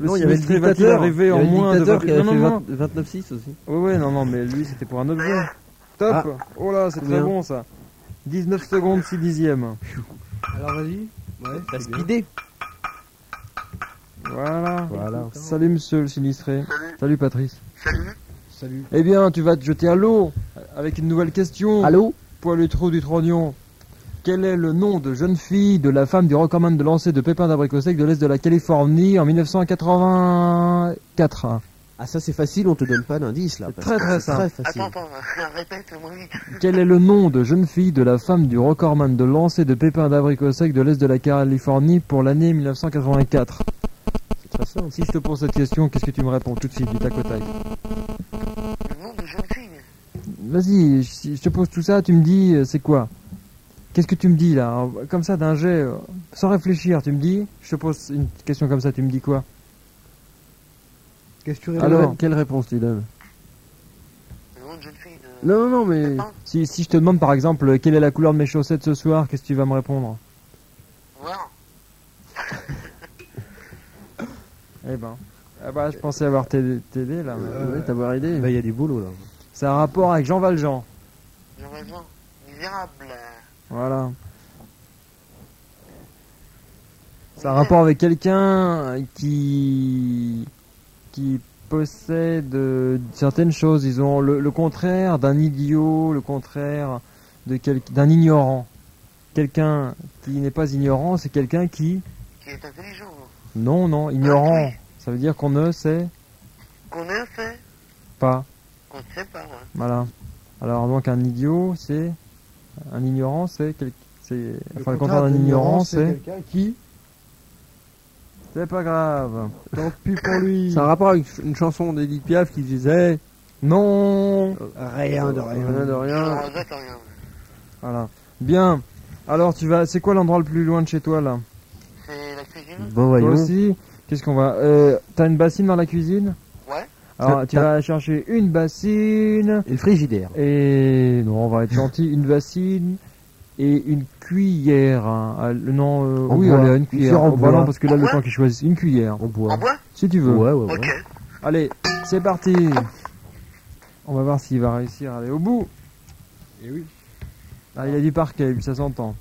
S1: Le
S4: Non, il y avait le
S1: sinistré va-t-il
S4: dictateur.
S1: arriver
S4: Il y
S1: en
S4: avait le
S1: moins de
S4: dictateur qui avait
S1: non,
S4: fait
S1: non,
S4: 29,6 aussi.
S1: non, mais lui c'était pour un objet. Top.
S3: Ah.
S1: Oh là, c'est très
S4: Bien.
S1: bon ça. 19 secondes 6 dixièmes.
S5: Alors vas-y. Ouais,
S3: T'as
S5: c'est bien.
S3: speedé.
S1: Voilà.
S3: Voilà.
S1: Salut monsieur le sinistré.
S2: Salut.
S1: Salut Patrice.
S2: Salut.
S5: Salut.
S1: Eh bien, tu vas te jeter à l'eau avec une nouvelle question.
S4: Allô?
S1: Poil trou du trognon. Quel est le nom de jeune fille de la femme du recordman de lancer de pépins d'abricot sec de l'Est de la Californie en 1984?
S3: Ah ça c'est facile, on te donne pas d'indice là.
S1: C'est
S3: parce
S1: très,
S3: que
S1: très
S3: c'est
S1: simple.
S3: très facile.
S2: Attends, répète-moi vite.
S1: Quel est le nom de jeune fille de la femme du recordman de lancer de pépins d'abricot sec de l'Est de la Californie pour l'année 1984?
S3: C'est très simple.
S1: Si je te pose cette question, qu'est-ce que tu me réponds tout de suite du tac au tac?
S2: Le nom de jeune fille.
S1: Vas-y, si je te pose tout ça, tu me dis c'est quoi? Qu'est-ce que tu me dis là? Comme ça d'un jet, sans réfléchir, tu me dis? Je te pose une question comme ça, tu me dis quoi?
S5: Qu'est-ce que tu
S1: Alors,
S5: réponds?
S4: Quelle réponse tu donnes?
S2: Le nom de jeune fille de...
S4: Non, mais.
S2: Pépin.
S1: Si je te demande par exemple quelle est la couleur de mes chaussettes ce soir, qu'est-ce que tu vas me répondre?
S2: Voir.
S1: Eh ben, je pensais avoir t'aidé là. mais-
S4: Ouais, t'avoir aidé.
S3: Bah, il y a du boulot là.
S1: C'est un rapport avec Jean Valjean.
S2: Jean Valjean. Misérable.
S1: Voilà. C'est un rapport avec quelqu'un qui possède certaines choses. Ils ont le contraire d'un idiot, le contraire d'un ignorant. Quelqu'un qui n'est pas ignorant, c'est quelqu'un qui...
S2: Qui est intelligent.
S1: Non, ignorant.
S2: oui.
S1: Ça veut dire qu'on ne sait
S2: Qu'on a fait.
S1: pas.
S2: Qu'on ne sait pas, ouais.
S1: Voilà. Alors donc un idiot, c'est... Un ignorant, c'est... Enfin, le contraire d'un ignorant, c'est...
S5: quelqu'un qui.
S1: C'est pas grave.
S5: Tant pis pour lui.
S4: C'est un rapport avec une chanson d'Edith Piaf qui disait.
S1: Non.
S5: Rien de rien.
S4: Rien de
S2: Je
S4: rien.
S2: regrette rien.
S1: Voilà. Bien. Alors tu vas... C'est quoi l'endroit le plus loin de chez toi là?
S2: C'est la cuisine.
S3: Bon
S1: Toi
S3: voyons.
S1: aussi. Qu'est-ce qu'on va... T'as une bassine dans la cuisine?
S2: Ouais.
S1: Alors tu vas chercher une bassine...
S3: Et le frigidaire.
S1: Et... Non, on va être gentil. Une bassine... Et une cuillère. Hein. Non,
S3: En
S1: oui,
S3: bois.
S1: allez, une
S3: Une
S1: cuillère.
S3: cuillère en
S1: Oh, bah
S3: bois.
S1: non, parce que là,
S2: En
S1: le
S2: bois
S1: temps qu'ils choisissent une cuillère.
S3: En bois.
S2: En bois.
S1: Si tu veux.
S3: Ouais.
S2: Ok.
S1: Allez, c'est parti. On va voir s'il va réussir à aller au bout.
S5: Et oui.
S1: Ah, il y a du parquet, ça s'entend.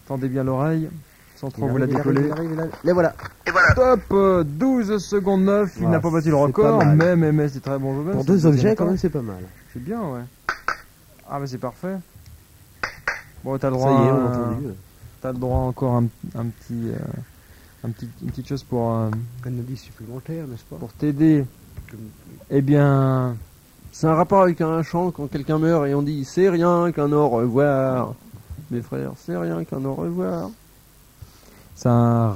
S1: Tendez bien l'oreille, sans trop
S3: Il
S1: vous la
S3: arrive, il
S1: décoller.
S3: arrive, il arrive. Les voilà.
S2: Et voilà.
S1: Top 12 secondes 9, il
S3: Ouais,
S1: n'a pas battu le
S3: c'est
S1: record,
S3: pas mal.
S1: mais c'est très bon.
S3: Pour 2 objets quand même c'est pas mal.
S1: C'est bien, ouais. Ah, mais c'est parfait. Bon, t'as le
S3: Ça
S1: droit,
S3: y est, on
S1: à-
S3: a entendu.
S1: t'as le droit encore une petite chose pour
S5: Un indice supplémentaire, n'est-ce pas?
S1: t'aider. Eh bien,
S4: C'est un rapport avec un chant quand quelqu'un meurt et on dit c'est rien qu'un au revoir. Mes frères, c'est rien qu'un au revoir.
S1: ça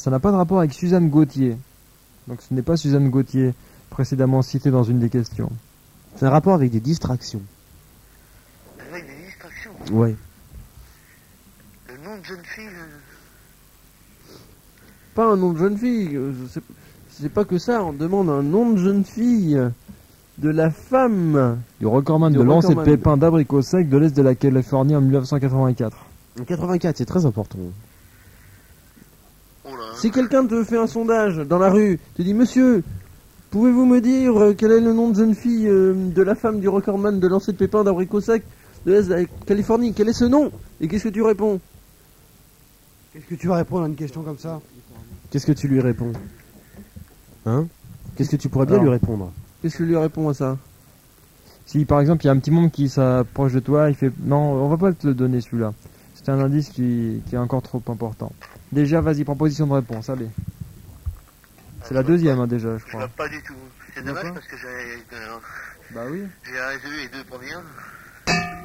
S1: n'a pas de rapport avec Suzanne Gauthier. Donc ce n'est pas Suzanne Gauthier, précédemment citée dans une des questions.
S3: C'est un rapport avec des distractions.
S2: Avec des distractions.
S3: Ouais.
S2: Le nom de jeune fille.
S4: Pas un nom de jeune fille. C'est pas que ça, on demande un nom de jeune fille de la femme.
S1: Du recordman
S4: Du
S1: de lancer de
S4: recordman.
S1: pépins d'abricot sec de l'Est de la Californie en 1984.
S3: En 84, c'est très important.
S2: Oh là.
S4: Si quelqu'un te fait un sondage dans la rue, te dit monsieur, pouvez-vous me dire quel est le nom de jeune fille de la femme du recordman de lancer de pépins d'abricot sec de l'Est de la Californie? Quel est ce nom? Et qu'est-ce que tu réponds?
S5: Qu'est-ce que tu vas répondre à une question comme ça?
S3: Qu'est-ce que tu lui réponds? Hein? Qu'est-ce que tu pourrais bien
S1: Alors.
S3: lui répondre?
S4: Qu'est-ce que je lui réponds à ça?
S1: Si par exemple il y a un petit monde qui s'approche de toi, il fait non, on va pas te le donner celui-là. C'est un indice qui est encore trop important. Déjà, vas-y, proposition de réponse, allez. C'est la deuxième hein, déjà, je
S2: Je
S1: crois.
S2: vois pas du tout. C'est dommage
S1: D'accord.
S2: parce que j'ai
S1: Bah oui.
S2: résolu les deux premières.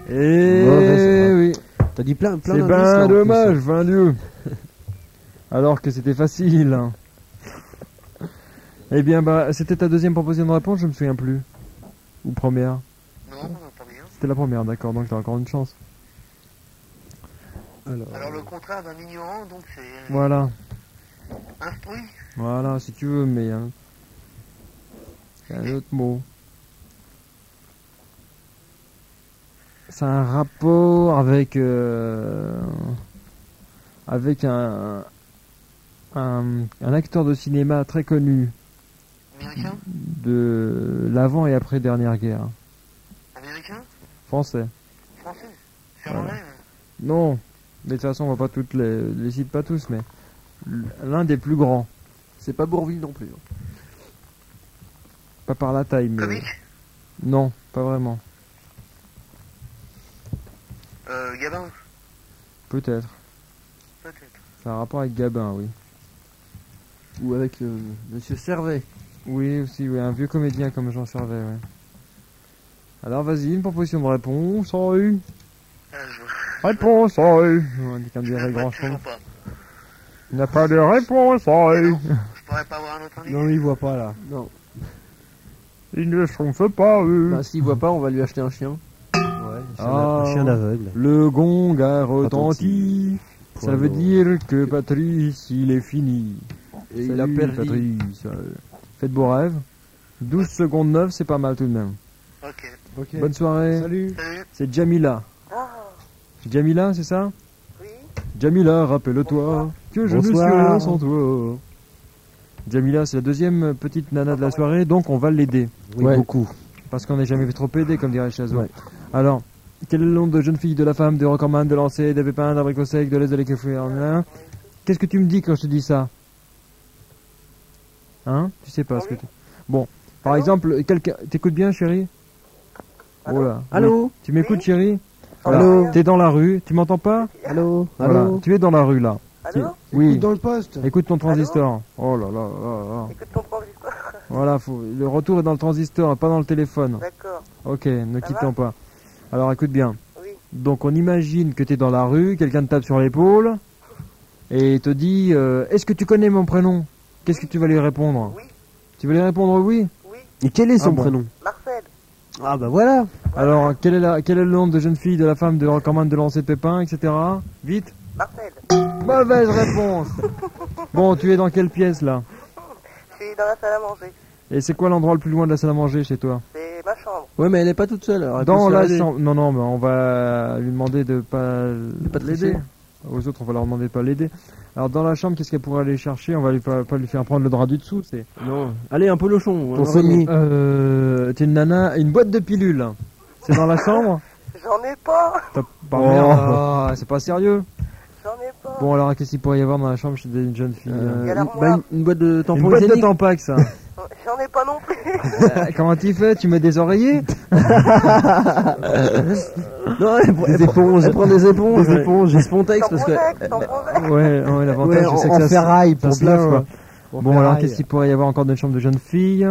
S1: Et
S3: Mauvais,
S1: oui.
S3: T'as dit plein
S1: C'est
S3: d'indices, là,
S1: ben
S3: en plus.
S1: dommage, 20 Dieu. Alors que c'était facile. Eh bien, bah, c'était ta deuxième proposition de réponse, je me souviens plus. Ou première.
S2: Non, pas bien.
S1: C'était la première, d'accord, donc t'as encore une chance.
S2: Alors le contraire d'un ignorant, donc c'est
S1: Voilà,
S2: instruit.
S1: voilà, si tu veux, mais... c'est un autre mot. C'est un rapport avec... avec un acteur de cinéma très connu
S2: Américain?
S1: de l'avant et après dernière guerre.
S2: Américain?
S1: Français.
S2: Français?
S1: Voilà.
S2: Finlandais?
S1: Non, mais de toute façon on va pas toutes les cite pas tous, mais l'un des plus grands.
S4: C'est pas Bourvil non plus. Hein.
S1: Pas par la taille, mais
S2: Comique?
S1: non, pas vraiment.
S2: Gabin?
S1: Peut-être.
S2: Peut-être.
S1: Ça a un rapport avec Gabin, oui.
S4: Ou avec Monsieur Servet.
S1: Oui, aussi, oui, un vieux comédien comme Jean Servet, ouais. Alors vas-y, une proposition de réponse en U. Réponse en U. On dit comme dirait Grandchamp.
S2: Toujours pas.
S1: Il n'y a pas de réponse en U.
S2: Je pourrais pas avoir un autre indice?
S5: Non, mais il voit pas là.
S4: Non.
S1: Il ne se pas U.
S4: Bah, s'il voit pas, on va lui acheter un chien.
S3: Ouais,
S1: Ah.
S3: un chien d'aveugle.
S1: Le gong a retenti. Ça veut dire que Patrice, il est fini.
S4: Et
S1: Salut,
S4: il a perdu.
S1: Patrice. Faites beaux rêves. 12 secondes 9, c'est pas mal tout de même.
S2: Ok.
S5: Ok.
S1: Bonne soirée.
S5: Salut.
S2: Salut.
S1: C'est Jamila.
S2: Ah,
S1: Jamila, c'est ça?
S2: oui.
S1: Jamila, rappelle-toi que je ne suis
S3: Bonsoir.
S1: rien sans toi. Jamila, c'est la deuxième petite nana de la soirée, donc on va l'aider.
S3: Oui,
S4: Ouais.
S3: beaucoup.
S1: Parce qu'on n'est jamais trop aidé, comme dirait Chazot.
S3: Ouais.
S1: Alors, quel est le nom de jeune fille, de la femme, de recordman, de lancer, de pépin, d'abricot sec, de l'aise de l'équifouille? Qu'est-ce que tu me dis quand je te dis ça? Hein? Tu sais pas ce que tu... Bon, par exemple, quelqu'un... T'écoutes bien, chérie? Oh là.
S4: Allô?
S1: Oui. Tu m'écoutes, chérie?
S3: Allô?
S1: T'es dans la rue, tu m'entends pas?
S3: Allô?
S1: Voilà.
S3: Allô?
S1: Tu es dans la rue, là.
S2: Allô?
S1: Oui.
S5: Écoute dans le poste.
S1: Écoute ton transistor. Oh là là là là.
S2: Écoute ton transistor.
S1: Voilà, le retour est dans le transistor, pas dans le téléphone.
S2: D'accord.
S1: Ok, ne
S2: Ça
S1: quittons
S2: va
S1: pas. Alors écoute bien.
S2: Oui.
S1: Donc on imagine que tu es dans la rue, quelqu'un te tape sur l'épaule et te dit est-ce que tu connais mon prénom? Qu'est-ce que tu vas lui répondre?
S2: Oui.
S1: Tu vas lui répondre oui?
S2: Oui.
S3: Et quel est son
S1: Ah bon.
S3: prénom?
S2: Marcel.
S3: Ah bah voilà.
S1: Alors quel est le nom de jeune fille, de la femme, de recommande, de lancer de pépin, etc. Vite.
S2: Marcel.
S1: Mauvaise réponse. Bon, tu es dans quelle pièce là?
S2: Je suis dans la salle à manger.
S1: Et c'est quoi l'endroit le plus loin de la salle à manger chez toi?
S2: C'est ma chambre.
S4: Ouais, mais elle est pas toute seule. alors elle peut
S1: Dans
S4: se
S1: la
S4: faire aider.
S1: chambre. Non, non, mais on va lui demander de pas
S4: tricher.
S1: l'aider. Aux autres, on va leur demander de pas l'aider. Alors, dans la chambre, qu'est-ce qu'elle pourrait aller chercher? On va lui pas lui faire prendre le drap du dessous. C'est.
S4: Non. Allez, un polochon.
S3: Ton
S4: un
S3: sommier.
S1: T'es une nana, une boîte de pilules. C'est dans la chambre?
S2: J'en ai pas.
S1: T'as pas
S3: Oh.
S1: merde. C'est pas sérieux.
S2: J'en ai pas.
S1: Bon, alors, qu'est-ce qu'il pourrait y avoir dans la chambre chez une jeune fille?
S2: Il y a
S4: une,
S2: l'armoire.
S4: une boîte de
S1: Une
S4: tampons
S1: boîte de
S4: hygiéniques.
S1: Tampax, ça.
S2: J'en ai pas non plus.
S1: Comment tu fais? Tu mets des oreillers?
S4: Non,
S3: Des éponges.
S4: Elle prend des éponges.
S3: Des éponges.
S4: Des Spontex parce que.
S1: Ouais, l'avantage,
S3: Ouais,
S1: c'est que
S3: en
S1: ça
S3: ferraille
S1: ça
S3: pour
S1: se lave,
S3: bien.
S1: quoi.
S3: pour
S1: Bon,
S3: faire
S1: alors,
S3: rail.
S1: qu'est-ce qu'il pourrait y avoir encore dans une chambre de jeune fille?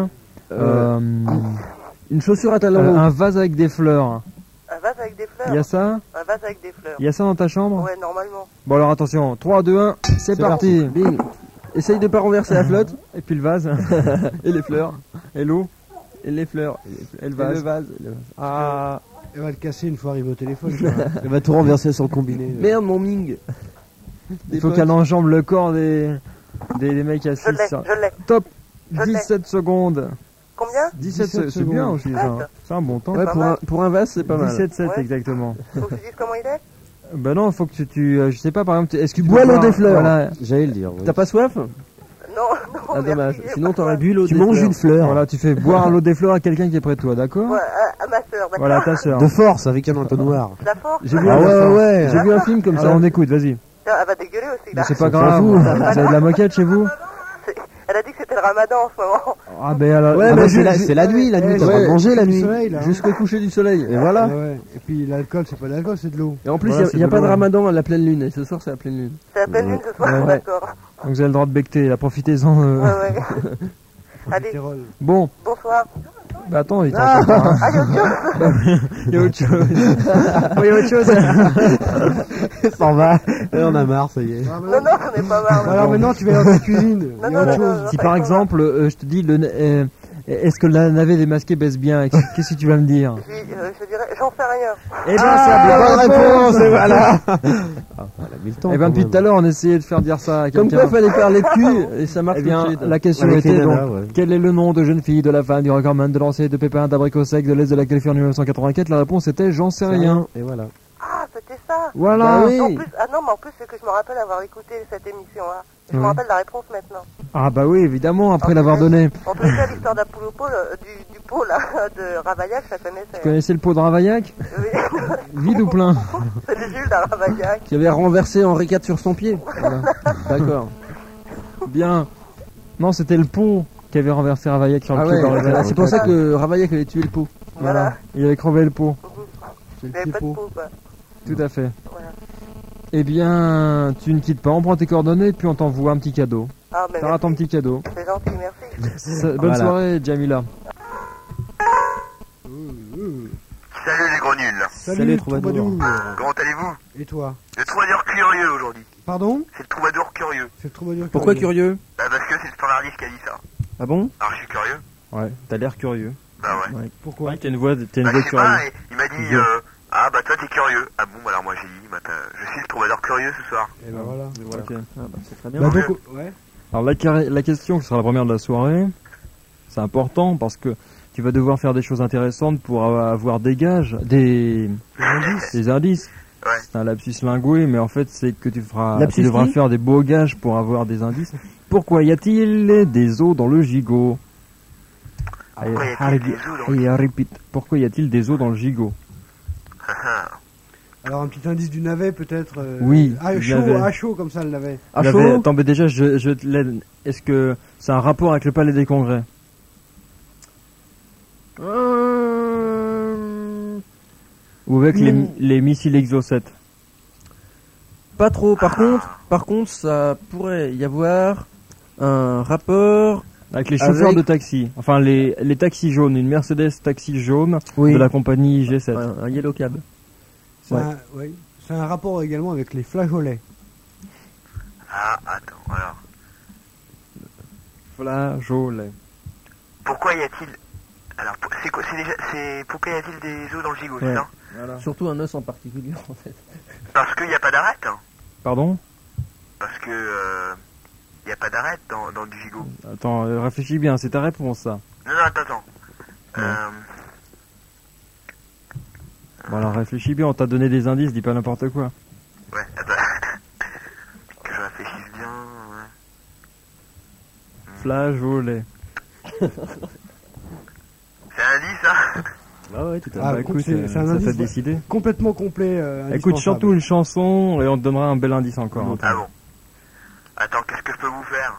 S4: Une chaussure à talons hauts.
S1: Un vase avec des fleurs.
S2: Un vase avec des fleurs.
S1: Il y a ça?
S2: Un vase avec des fleurs.
S1: Il y a ça dans ta chambre?
S2: Ouais, normalement.
S1: Bon, alors attention, 3, 2, 1, c'est parti.
S4: Bing. Essaye de pas renverser la flotte.
S1: Et puis le vase,
S4: Et les fleurs.
S1: et l'eau,
S4: Et les fleurs.
S1: et le
S4: Et
S1: vase.
S4: le vase.
S1: Ah,
S5: Elle va le casser une fois arrivé au téléphone. quoi.
S3: Elle va tout renverser sans combiner.
S4: Merde, mon Ming.
S1: il faut qu'elle enjambe le corps des mecs assis.
S2: Je l'ai,
S1: ça.
S2: je l'ai.
S1: Top,
S2: Je l'ai.
S1: 17 secondes.
S2: Combien
S1: 17,
S5: 17
S1: c'est bien
S5: secondes.
S1: aussi, ça. C'est un bon temps.
S4: Ouais,
S2: pas
S4: pour
S2: mal.
S4: pour un vase, c'est pas mal.
S1: 17-7
S2: Ouais.
S1: exactement.
S2: Faut que tu dises comment il est.
S1: Ben non, faut que je sais pas, par exemple, est-ce que tu
S4: bois
S1: peux
S4: l'eau
S1: boire-
S4: des fleurs.
S1: Voilà,
S3: J'allais le dire. oui.
S4: T'as pas soif?
S2: Non, non,
S4: Ah, dommage.
S2: merci,
S4: Sinon,
S2: pas
S4: t'aurais
S2: grave.
S4: bu l'eau
S3: Tu
S4: des
S3: manges
S4: fleurs.
S3: une fleur.
S1: voilà, tu fais boire l'eau des fleurs à quelqu'un qui est près de toi, d'accord?
S2: Ouais, à ma soeur, d'accord.
S1: Voilà, ta sœur.
S3: De force avec un entonnoir.
S2: La force.
S4: J'ai vu,
S3: Ah ouais, ouais.
S4: j'ai vu un film comme
S1: Alors
S4: ça.
S1: on écoute, vas-y.
S2: Tiens, elle va dégueuler aussi, là.
S1: Mais c'est pas
S3: s'en
S1: grave,
S3: fout.
S1: vous avez de la moquette chez vous?
S2: Elle a dit que c'était le ramadan en ce moment.
S1: Ah ben alors,
S4: Ouais,
S3: Ah
S4: mais
S3: bah,
S4: ju-
S3: c'est la nuit, la nuit.
S5: Ouais,
S3: T'as pas
S4: ouais.
S3: mangé la
S5: Du
S3: nuit.
S5: soleil, là, hein.
S4: Jusqu'au coucher du soleil. Et voilà.
S5: Ouais, ouais. Et puis l'alcool, c'est pas de l'alcool, c'est de l'eau.
S4: Et en plus, il
S1: Voilà,
S4: n'y a,
S1: c'est
S4: pas de
S1: drôle.
S4: ramadan à la pleine lune. Et ce soir, c'est la pleine lune.
S2: C'est la pleine lune ce soir,
S1: Ouais.
S2: d'accord.
S1: donc vous avez le droit de becter, là, profitez-en.
S2: Ouais, ouais. Allez,
S5: Profiterole.
S1: Bon,
S2: bonsoir.
S1: Bah attends, il t'en encore un.
S2: Ah, il y a autre chose.
S1: Il y a autre chose. Oui, il y a autre chose.
S3: Il s'en va. Et on a marre, ça y est.
S5: Ah,
S2: Non, non, on n'est pas marre.
S5: Alors maintenant, tu vas dans ta cuisine.
S2: Non,
S5: Il y a
S2: non,
S5: autre
S2: non,
S5: chose.
S2: non.
S1: Si par exemple, je te dis, est-ce que la navette démasquée baisse bien? Qu'est-ce que tu vas me dire?
S2: Je dirais, j'en sais rien.
S1: Eh ben,
S3: Ah,
S1: c'est
S3: bonne réponse, et voilà. Ah, elle a mis le temps.
S1: Eh ben,
S3: quand
S1: depuis
S3: même.
S1: tout à l'heure, on essayait de faire dire ça à
S4: Comme
S1: quelqu'un.
S4: quoi, fallait faire les culs et ça marche
S1: Eh bien,
S4: tout de suite.
S1: la question
S3: Avec les
S1: était donc,
S3: nanas, ouais.
S1: quel est le nom de jeune fille de la femme du recordman de lancer de pépins d'abricots secs de l'Est de la Californie en 1984? La réponse était j'en sais rien.
S3: Et voilà.
S2: Ah, c'était ça.
S1: Voilà.
S4: Bah oui.
S2: En plus, non, mais en plus, c'est que je me rappelle avoir écouté cette émission-là. Je me
S1: Oui.
S2: rappelle la réponse maintenant.
S1: Ah bah oui, évidemment, après
S2: Ah,
S1: l'avoir
S2: c'est
S1: donné.
S2: En tout cas, l'histoire d'Apoulopo, du pot là, de Ravaillac, je la connaissais.
S1: Tu connaissais le pot de Ravaillac?
S2: Oui.
S1: Vide ou plein?
S2: C'est le Jules de Ravaillac.
S4: Qui avait renversé Henri IV sur son pied. Voilà. D'accord.
S1: Bien. Non, c'était le pot qui avait renversé Ravaillac sur le
S4: Ah
S1: pied
S4: ouais,
S1: de Ravaillac.
S4: voilà, c'est pour ça que Ravaillac avait tué le pot.
S2: Voilà.
S1: Il avait crevé le pot.
S5: C'est
S2: Il
S5: le
S2: n'y avait pas de
S5: pipeau.
S2: pot, quoi.
S1: Tout à fait.
S2: Voilà.
S1: Eh bien, tu ne quittes pas, on prend tes coordonnées puis on t'envoie un petit cadeau.
S2: Ah, mais
S1: T'auras ton petit cadeau.
S2: c'est gentil, merci.
S1: Bonne
S3: Voilà.
S1: soirée, Jamila.
S6: Salut les gros nuls.
S5: Salut,
S3: Troubadour.
S5: Troubadour.
S6: Comment allez-vous?
S5: Et toi?
S6: Le troubadour curieux aujourd'hui.
S5: Pardon?
S6: C'est le troubadour curieux.
S5: C'est le Troubadour.
S4: Pourquoi curieux?
S6: Bah parce que c'est le standardiste qui a dit ça.
S4: Ah bon?
S6: Alors je suis curieux.
S1: Ouais, t'as l'air curieux.
S6: Bah ouais.
S5: Pourquoi?
S1: T'as une voix,
S6: Bah je sais
S1: curieuse.
S6: pas, et il m'a dit
S1: Bien.
S6: ah bah toi t'es curieux. Ah bon alors moi j'ai dit bah, je suis le troubadour curieux ce soir.
S5: Et ben voilà.
S1: Ok.
S4: Ah bah c'est très bien.
S5: Bah donc, ouais.
S1: Alors la question qui sera la première de la soirée, c'est important parce que tu vas devoir faire des choses intéressantes pour avoir des gages, des indices.
S6: Ouais.
S1: C'est un lapsus lingué, mais en fait c'est que tu
S4: Lapsus
S1: devras
S4: qui
S1: faire des beaux gages pour avoir des indices. Pourquoi y a-t-il des os dans le gigot?
S6: Pourquoi y a-t-il des os dans le
S1: Et répète. Pourquoi y a-t-il des os dans le gigot?
S5: Alors un petit indice du navet peut-être.
S1: Oui,
S5: Ah
S1: du
S5: chaud,
S1: navet.
S5: à chaud comme ça le navet.
S4: À
S1: Il y
S4: chaud?
S1: avait- Attends, mais déjà, je te l'aide. Est-ce que ça a un rapport avec le palais des congrès? Ou avec les missiles Exocet?
S4: Pas trop. Par contre, ça pourrait y avoir un rapport.
S1: Avec les chauffeurs
S4: Avec-
S1: de taxi. Enfin, les taxis jaunes. Une Mercedes taxi jaune
S4: Oui.
S1: de la compagnie G7.
S4: Un yellow cab.
S5: C'est
S1: Ouais.
S5: oui. C'est un rapport également avec les flageolets.
S6: Ah attends alors.
S1: Flageolet.
S6: Pourquoi y a-t-il alors c'est quoi c'est déjà c'est pourquoi y a-t-il des os dans le gigot, c'est
S1: Ouais.
S6: ça?
S1: Voilà.
S4: Surtout un os en particulier en fait.
S6: Parce qu'il n'y a pas d'arête hein.
S1: Pardon?
S6: Parce que il n'y a pas d'arête dans du gigot.
S1: Attends, réfléchis bien, c'est ta réponse ça.
S6: Non attends.
S1: Ouais. Bon alors réfléchis bien, on t'a donné des indices, dis pas n'importe quoi.
S6: Ouais, attends. Que je réfléchisse bien, ouais.
S1: Flageolet.
S6: C'est un indice, hein?
S1: Ah ouais, tout
S5: Ah,
S1: bah, écoute,
S5: c'est un
S1: ça t'a
S5: indice,
S1: décidé.
S5: Complètement complet.
S1: Écoute,
S5: indispensable.
S1: chante-nous une chanson et on te donnera un bel indice encore.
S6: Ah bon. Attends, qu'est-ce que je peux vous faire?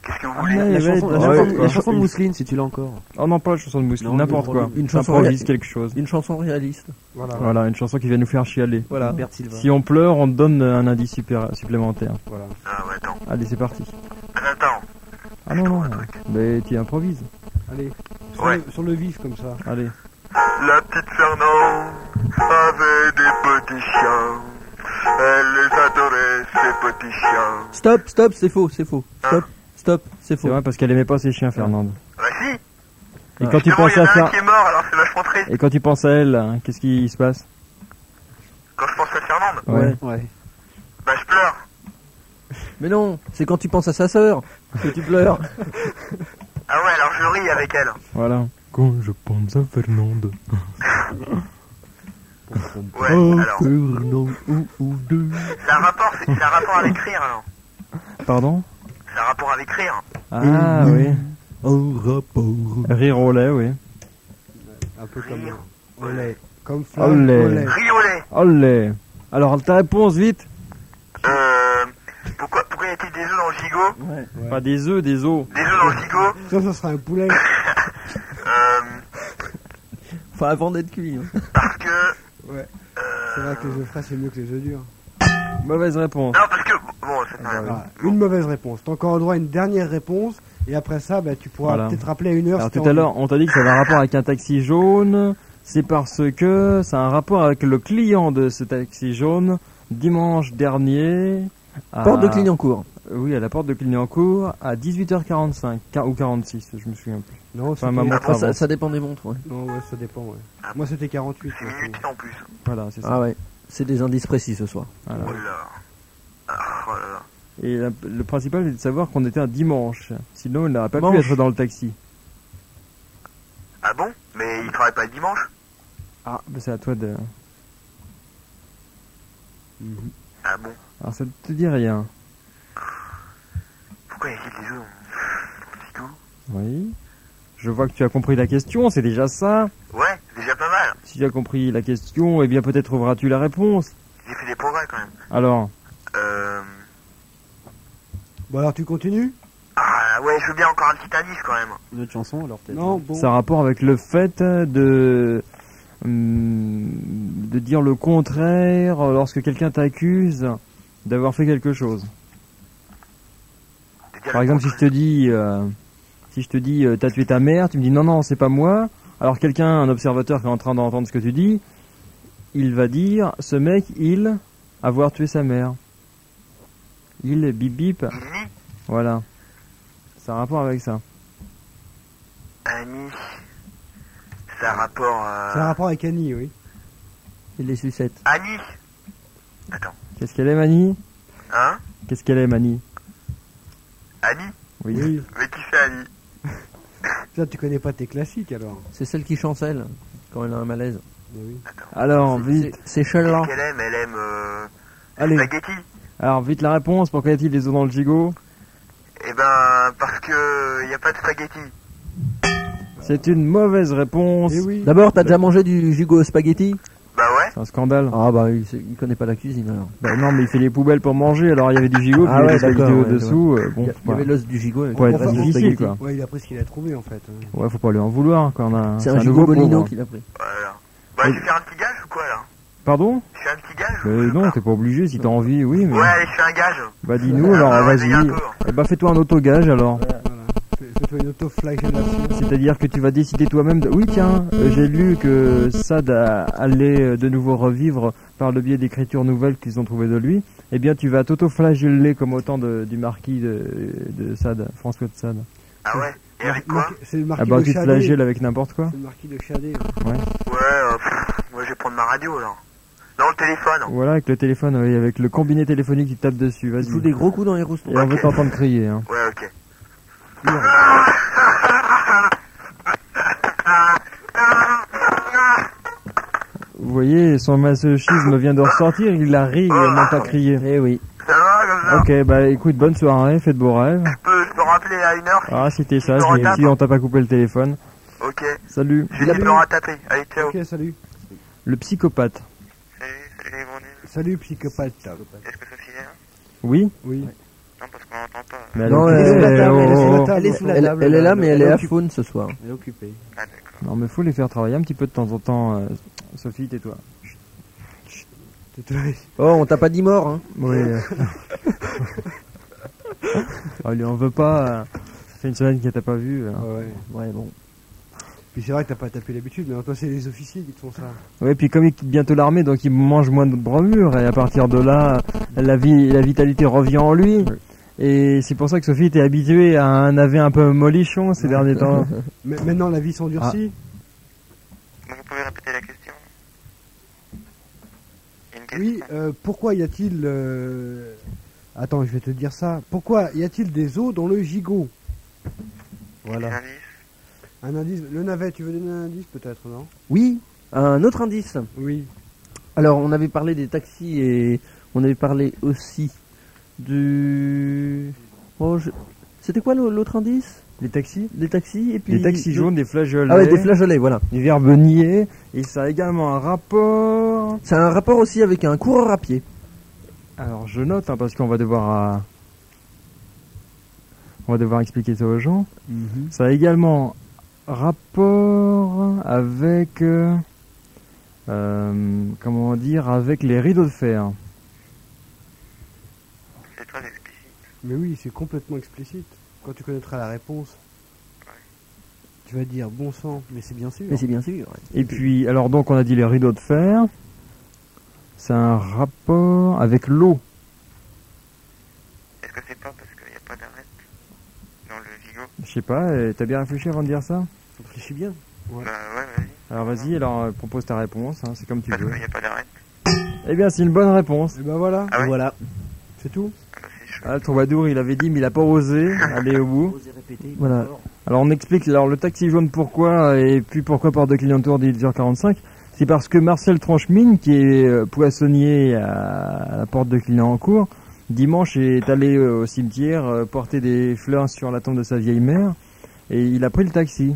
S6: Qu'est-ce que vous
S1: Ah,
S6: voulez?
S1: mais-
S3: La chanson, la
S1: Ouais,
S3: chanson-
S1: quoi.
S3: la chanson de Mousseline, si tu l'as encore.
S1: Oh non, pas la chanson de Mousseline,
S3: Non,
S1: n'importe quoi.
S4: une chanson
S1: Improvise
S4: réa-
S1: quelque chose.
S4: Une chanson réaliste.
S5: Voilà.
S1: Voilà, une chanson qui va nous faire chialer.
S4: Voilà.
S3: Bert Silva.
S1: Si on pleure, on te donne un indice supplémentaire.
S5: Voilà.
S6: Ah ouais, attends.
S1: Allez, c'est parti.
S6: Attends.
S1: Ah non, non, mais tu improvises.
S5: Allez.
S6: Ouais.
S5: Sur le vif comme ça.
S1: Allez.
S6: La petite Fernande avait des petits chiens. Elle les adorait, ces petits chiens.
S4: Stop, c'est faux. Stop, c'est
S1: C'est
S4: faux.
S1: vrai parce qu'elle aimait pas ses chiens, Fernande.
S6: Bah si.
S1: Et quand tu
S6: Justement,
S1: penses
S6: il y en
S1: à
S6: a un
S1: faire,
S6: qui est mort, alors c'est vachement triste.
S1: et quand tu penses à elle, hein, qu'est-ce qui se passe?
S6: Quand je pense à Fernande,
S1: Ouais.
S3: Ouais.
S6: bah je pleure.
S4: Mais non, c'est quand tu penses à sa sœur que tu pleures.
S6: Ah ouais, alors je ris avec elle.
S1: Voilà. Quand je pense à Fernande.
S6: Ouais, alors.
S4: Fernand, deux.
S6: C'est un rapport avec rire, alors.
S1: Pardon?
S6: C'est un rapport avec rire.
S1: Ah oui.
S4: Un rapport.
S1: Rire au lait, oui.
S5: Un peu comme
S6: Rire.
S5: olé. Comme
S1: Olé.
S5: olé.
S6: Riolet.
S1: Olé. Alors, ta réponse, vite.
S6: Pourquoi y a-t-il des œufs dans le gigot?
S4: Ouais.
S1: Pas des œufs, des os.
S6: Des œufs dans le gigot?
S5: Ça sera un poulet.
S4: Enfin, avant d'être cuit. Hein.
S6: Parce que...
S5: Ouais. C'est vrai que les œufs frais c'est mieux que les œufs durs.
S1: Mauvaise réponse.
S6: Non, parce que... Bon, c'est pas...
S5: Voilà. Une mauvaise réponse. T'as encore le droit à une dernière réponse. Et après ça, bah, tu pourras
S1: Voilà.
S5: peut-être rappeler à 1h.
S1: Alors tout à l'heure, on t'a dit que ça avait un rapport avec un taxi jaune. C'est parce que ça a un rapport avec le client de ce taxi jaune dimanche dernier.
S4: Porte de Clignancourt.
S1: Oui, à la porte de Clignancourt à 18h45 ou 46, je me souviens plus.
S5: Non,
S1: Enfin,
S5: c'était-
S1: ma montre
S4: Ah, ça,
S1: avance.
S4: ça dépend des montres, ouais.
S5: non, ouais, ça dépend. Ouais.
S6: Ah,
S5: Moi, c'était 48.
S6: C'est
S5: ouais,
S6: minutes en plus.
S1: Voilà, c'est ça.
S4: Ah ouais, c'est des indices précis ce soir.
S1: Voilà.
S6: Oh là. Ah, oh là là.
S1: Et le principal, c'est de savoir qu'on était un dimanche. Sinon, il n'aurait pas pu
S4: Dimanche.
S1: être dans le taxi.
S6: Ah bon? Mais il travaille pas le dimanche?
S1: Ah, bah c'est à toi de...
S6: Ah bon?
S1: Alors ça ne te dit rien.
S6: Pourquoi il y a des œufs? C'est tout?
S1: Oui. Je vois que tu as compris la question, c'est déjà ça.
S6: Ouais, déjà pas mal.
S1: Si tu as compris la question, eh bien peut-être trouveras-tu la réponse.
S6: J'ai fait des progrès quand même.
S1: Alors,
S5: Bon, alors tu continues?
S6: Ah ouais, je veux bien encore un petit indice quand même.
S3: Une autre chanson alors peut-être.
S5: Non, bon.
S1: ça a rapport avec le fait de dire le contraire lorsque quelqu'un t'accuse d'avoir fait quelque chose.
S6: De dire
S1: Par
S6: le
S1: exemple, si je
S6: contraire.
S1: te dis t'as tué ta mère, tu me dis non non c'est pas moi. Alors quelqu'un, un observateur qui est en train d'entendre ce que tu dis, il va dire ce mec il avoir tué sa mère. Il bip bip.
S6: Il nie.
S1: Voilà. Ça a un rapport avec ça.
S6: Annie. Ça a rapport
S5: C'est un rapport avec Annie, oui.
S4: Et les sucettes.
S6: Annie. Attends.
S1: Qu'est-ce qu'elle est Mani?
S6: Hein?
S1: Qu'est-ce qu'elle est Mani?
S6: Annie?
S1: Oui.
S5: Oui.
S6: Mais qui c'est Annie?
S5: Ça, tu connais pas tes classiques alors.
S4: C'est celle qui chancelle quand elle a un malaise.
S5: Mais oui.
S1: Alors vite.
S4: C'est celle-là.
S6: Qu'est-ce qu'elle aime? Elle aime
S1: Allez.
S6: spaghetti.
S1: Alors vite la réponse. Pourquoi y a-t-il des os dans le gigot?
S6: Eh ben, parce que y a pas de spaghetti.
S1: C'est une mauvaise réponse.
S5: Eh oui.
S4: D'abord, t'as déjà mangé du gigot au spaghetti?
S6: Bah ouais.
S1: C'est un scandale.
S4: Ah bah il connaît pas la cuisine alors.
S1: Bah non, mais il fait les poubelles pour manger. Alors il y avait du gigot, puis
S4: Ah
S1: il y avait
S4: ouais,
S1: des spaghettis
S4: d'accord, ouais,
S1: au-dessous. Bon,
S4: Il y
S1: voilà.
S4: avait l'os du gigot. avec
S1: Faut
S4: le
S1: être
S4: reste du
S1: difficile,
S4: spaghetti.
S1: quoi.
S5: Ouais, il a pris ce qu'il a trouvé en fait. hein.
S1: Ouais, faut pas lui en vouloir quand on a.
S4: C'est un
S1: nouveau
S4: gigot Bolino
S1: pauvre.
S4: qu'il a pris.
S6: Voilà. Bah, je vais faire un petit gage ou quoi là?
S1: Pardon?
S6: Je fais un petit gage ou
S1: Non, t'es pas obligé si t'as envie, oui, mais.
S6: Ouais, allez, je fais un gage.
S1: Bah dis-nous alors,
S6: Ah,
S1: vas-y.
S6: un peu.
S1: Eh bah fais-toi un autogage alors.
S5: Voilà. Fais-toi une auto-flagellation.
S1: C'est-à-dire que tu vas décider toi-même de... Oui tiens, j'ai lu que Sade allait de nouveau revivre par le biais d'écritures nouvelles qu'ils ont trouvées de lui. Eh bien tu vas t'auto-flageller comme au temps du marquis de Sade, François de Sade.
S6: Ah ouais? Et avec quoi?
S5: C'est le marquis
S1: Ah bah
S5: de
S1: tu te
S5: Chadet.
S1: flagelles avec n'importe quoi.
S5: C'est le marquis de Chadet.
S6: Ouais, moi je vais prendre ma radio là. Non, le téléphone.
S1: Voilà, avec le téléphone, oui, avec le combiné téléphonique, tu tapes dessus,
S4: Il
S1: vas-y.
S4: joue des gros coups dans les roustons.
S1: Et on veut t'entendre crier. Hein.
S6: Ouais, ok.
S1: Vous voyez, son masochisme vient de ressortir, il a ri, il n'a pas crié.
S4: Eh oui.
S6: Ça va comme ça?
S1: Ok, bah écoute, bonne soirée, faites beaux rêves.
S6: Je peux rappeler à 1h?
S1: Ah, si t'es sage,
S6: me
S1: mais
S6: retape.
S1: si on t'a pas coupé le téléphone.
S6: Ok.
S1: Salut.
S6: Je vais essayer de me retaper. Allez, ciao.
S5: Ok, salut.
S1: Le psychopathe.
S6: Salut les grenouilles.
S5: Salut, psychopathe.
S6: Est-ce que Sophie est là?
S1: Oui,
S5: Oui.
S6: Non, parce qu'on l'entend pas.
S1: mais
S4: Non,
S1: elle est
S4: elle est
S1: occupée.
S4: sous la
S1: Oh,
S5: table.
S4: Elle est
S5: sous la table,
S4: Elle est là, mais elle est à
S5: occupée.
S4: faune ce soir.
S5: Elle est occupée.
S6: Ah, d'accord.
S1: Non, mais faut les faire travailler un petit peu de temps en temps. Sophie, tais-toi.
S4: Oh, on t'a pas dit mort, hein.
S1: Oui. Oh, lui en veut pas. Ça fait une semaine qu'elle t'a pas vu.
S5: Ouais.
S4: Ouais, bon.
S5: Puis c'est vrai que t'as pas tapé l'habitude, mais toi c'est les officiers qui te font ça.
S1: Ouais, puis comme il quitte bientôt l'armée, donc il mange moins de bromure. Et à partir de là, la vitalité revient en lui. Et c'est pour ça que Sophie était habituée à un navet un peu molichon ces derniers temps.
S5: Mais maintenant la vie s'endurcit.
S6: Vous pouvez répéter la question? Il y a une question?
S5: Oui, pourquoi y a-t-il... Attends, je vais te dire ça. Pourquoi y a-t-il des os dans le gigot? Voilà.
S6: Des indices?
S5: Un indice. Le navet, tu veux donner un indice peut-être, non?
S4: Oui, un autre indice.
S5: Oui.
S4: Alors, on avait parlé des taxis et on avait parlé aussi du... Oh, c'était quoi l'autre indice?
S1: Les taxis?
S4: Des taxis et puis...
S1: Des taxis jaunes, des flageolets.
S4: Ah ouais, des flageolets, voilà.
S1: Des verbes niais. Et ça a également un rapport.
S4: C'est un rapport aussi avec un coureur à pied.
S1: Alors je note hein, parce qu'on va devoir expliquer ça aux gens. Ça a également rapport avec comment dire, avec les rideaux de fer.
S6: C'est très explicite.
S5: Mais oui, c'est complètement explicite. Quand tu connaîtras la réponse, tu vas dire bon sang, mais c'est bien sûr.
S4: Mais c'est bien sûr. Ouais.
S1: Et puis, alors donc on a dit les rideaux de fer. C'est un rapport avec l'eau.
S6: Est-ce que c'est pas parce qu'il n'y a pas d'arête dans le gigot?
S1: Je sais pas, t'as bien réfléchi avant de dire ça?
S5: Réfléchis bien.
S6: Bah ouais, vas-y.
S1: Alors vas-y, alors propose ta réponse, hein, c'est comme tu
S6: Parce
S1: veux.
S6: qu'il n'y a pas d'arête.
S1: Eh bien, c'est une bonne réponse.
S5: Et ben voilà,
S6: Ah ouais?
S3: Voilà.
S5: c'est tout.
S6: Ah bah c'est chaud.
S1: Ah, le troubadour, il avait dit, mais il a pas osé aller au bout.
S3: Osez répéter.
S4: Voilà.
S1: Alors on explique, alors le taxi jaune pourquoi, et puis pourquoi porte de Clignancourt 18h45. C'est parce que Marcel Tranchemine, qui est poissonnier à la porte de Clignancourt, dimanche est allé au cimetière porter des fleurs sur la tombe de sa vieille mère, et il a pris le taxi.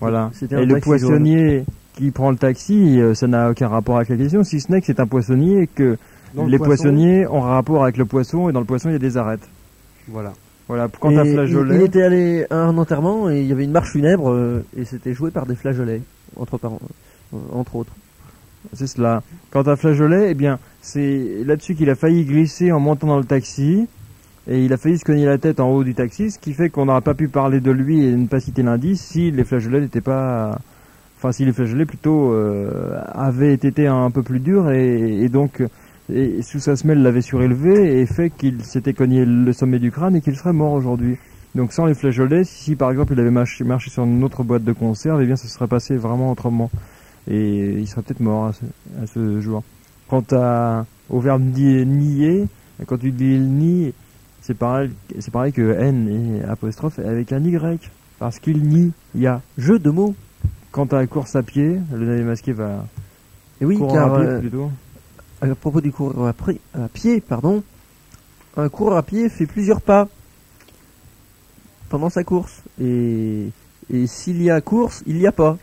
S1: Voilà.
S4: C'était un
S1: Et le
S4: taxi
S1: poissonnier qui prend le taxi, ça n'a aucun rapport avec la question, si ce n'est que c'est un poissonnier et que
S5: Dans le
S1: les
S5: poisson,
S1: poissonniers ont rapport avec le poisson, et dans le poisson il y a des arêtes.
S5: Voilà.
S1: Voilà, quand t'as
S4: Et
S1: flageolet...
S4: il était allé à un enterrement et il y avait une marche funèbre et c'était joué par des flageolets, entre autres.
S1: C'est cela. Quant à flageolet, eh bien, c'est là-dessus qu'il a failli glisser en montant dans le taxi, et il a failli se cogner la tête en haut du taxi, ce qui fait qu'on n'aurait pas pu parler de lui et ne pas citer l'indice si les flageolets n'étaient pas... Enfin, si les flageolets plutôt avaient été un peu plus durs, et donc et sous sa semelle l'avait surélevé et fait qu'il s'était cogné le sommet du crâne et qu'il serait mort aujourd'hui. Donc sans les flageolets, si par exemple il avait marché sur une autre boîte de conserve, eh bien ça se serait passé vraiment autrement. Et il serait peut-être mort à ce jour. Quant au verbe nier, quand tu dis nid, c'est pareil que N et apostrophe avec un Y. Parce qu'il nie, il y a
S4: Jeu de mots.
S1: quant à la course à pied, le nez masqué va
S4: Et oui,
S1: courir
S4: car
S1: à pied plutôt.
S4: à propos du coureur à pied, pardon, un coureur à pied fait plusieurs pas pendant sa course. Et s'il y a course, il n'y a pas.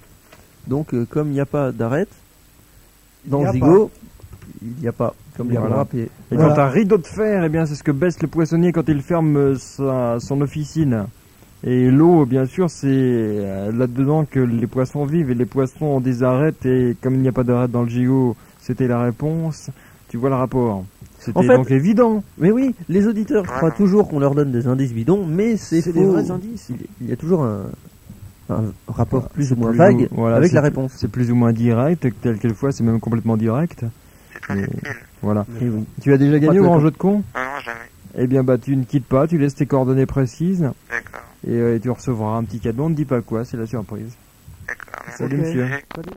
S4: Donc, comme il n'y a pas d'arête, dans
S5: Il y
S4: le
S5: a
S4: gigot, il n'y a pas. Comme les
S1: Voilà.
S4: coureurs à pied.
S1: Et
S5: Voilà.
S1: quant à rideau de fer, eh bien c'est ce que baisse le poissonnier quand il ferme son officine. Et l'eau, bien sûr, c'est là-dedans que les poissons vivent, et les poissons ont des arêtes, et comme il n'y a pas d'arête dans le gigot, c'était la réponse. Tu vois le rapport. C'était
S4: En fait-
S1: donc évident.
S4: Mais oui, les auditeurs croient toujours qu'on leur donne des indices bidons, mais c'est
S5: C'est
S4: faux.
S5: des vrais indices.
S4: Il y a toujours un rapport plus ou moins
S1: Plus
S4: vague
S1: voilà,
S4: avec
S1: c'est-
S4: la réponse.
S1: C'est plus ou moins direct, tel quelquefois c'est même complètement direct.
S6: C'est très
S1: Mais-
S6: subtil.
S1: Voilà.
S4: Et oui.
S1: Tu as déjà gagné
S4: Pas
S1: au grand
S4: tout.
S1: jeu de con?
S6: Ah non, jamais.
S1: Eh bien bah tu ne quittes pas, tu laisses tes coordonnées précises,
S6: D'accord.
S1: et tu recevras un petit cadeau, on ne dit pas quoi, c'est la surprise.
S6: D'accord. Merci.
S1: Salut
S5: Ok.
S1: monsieur.
S6: J'ai-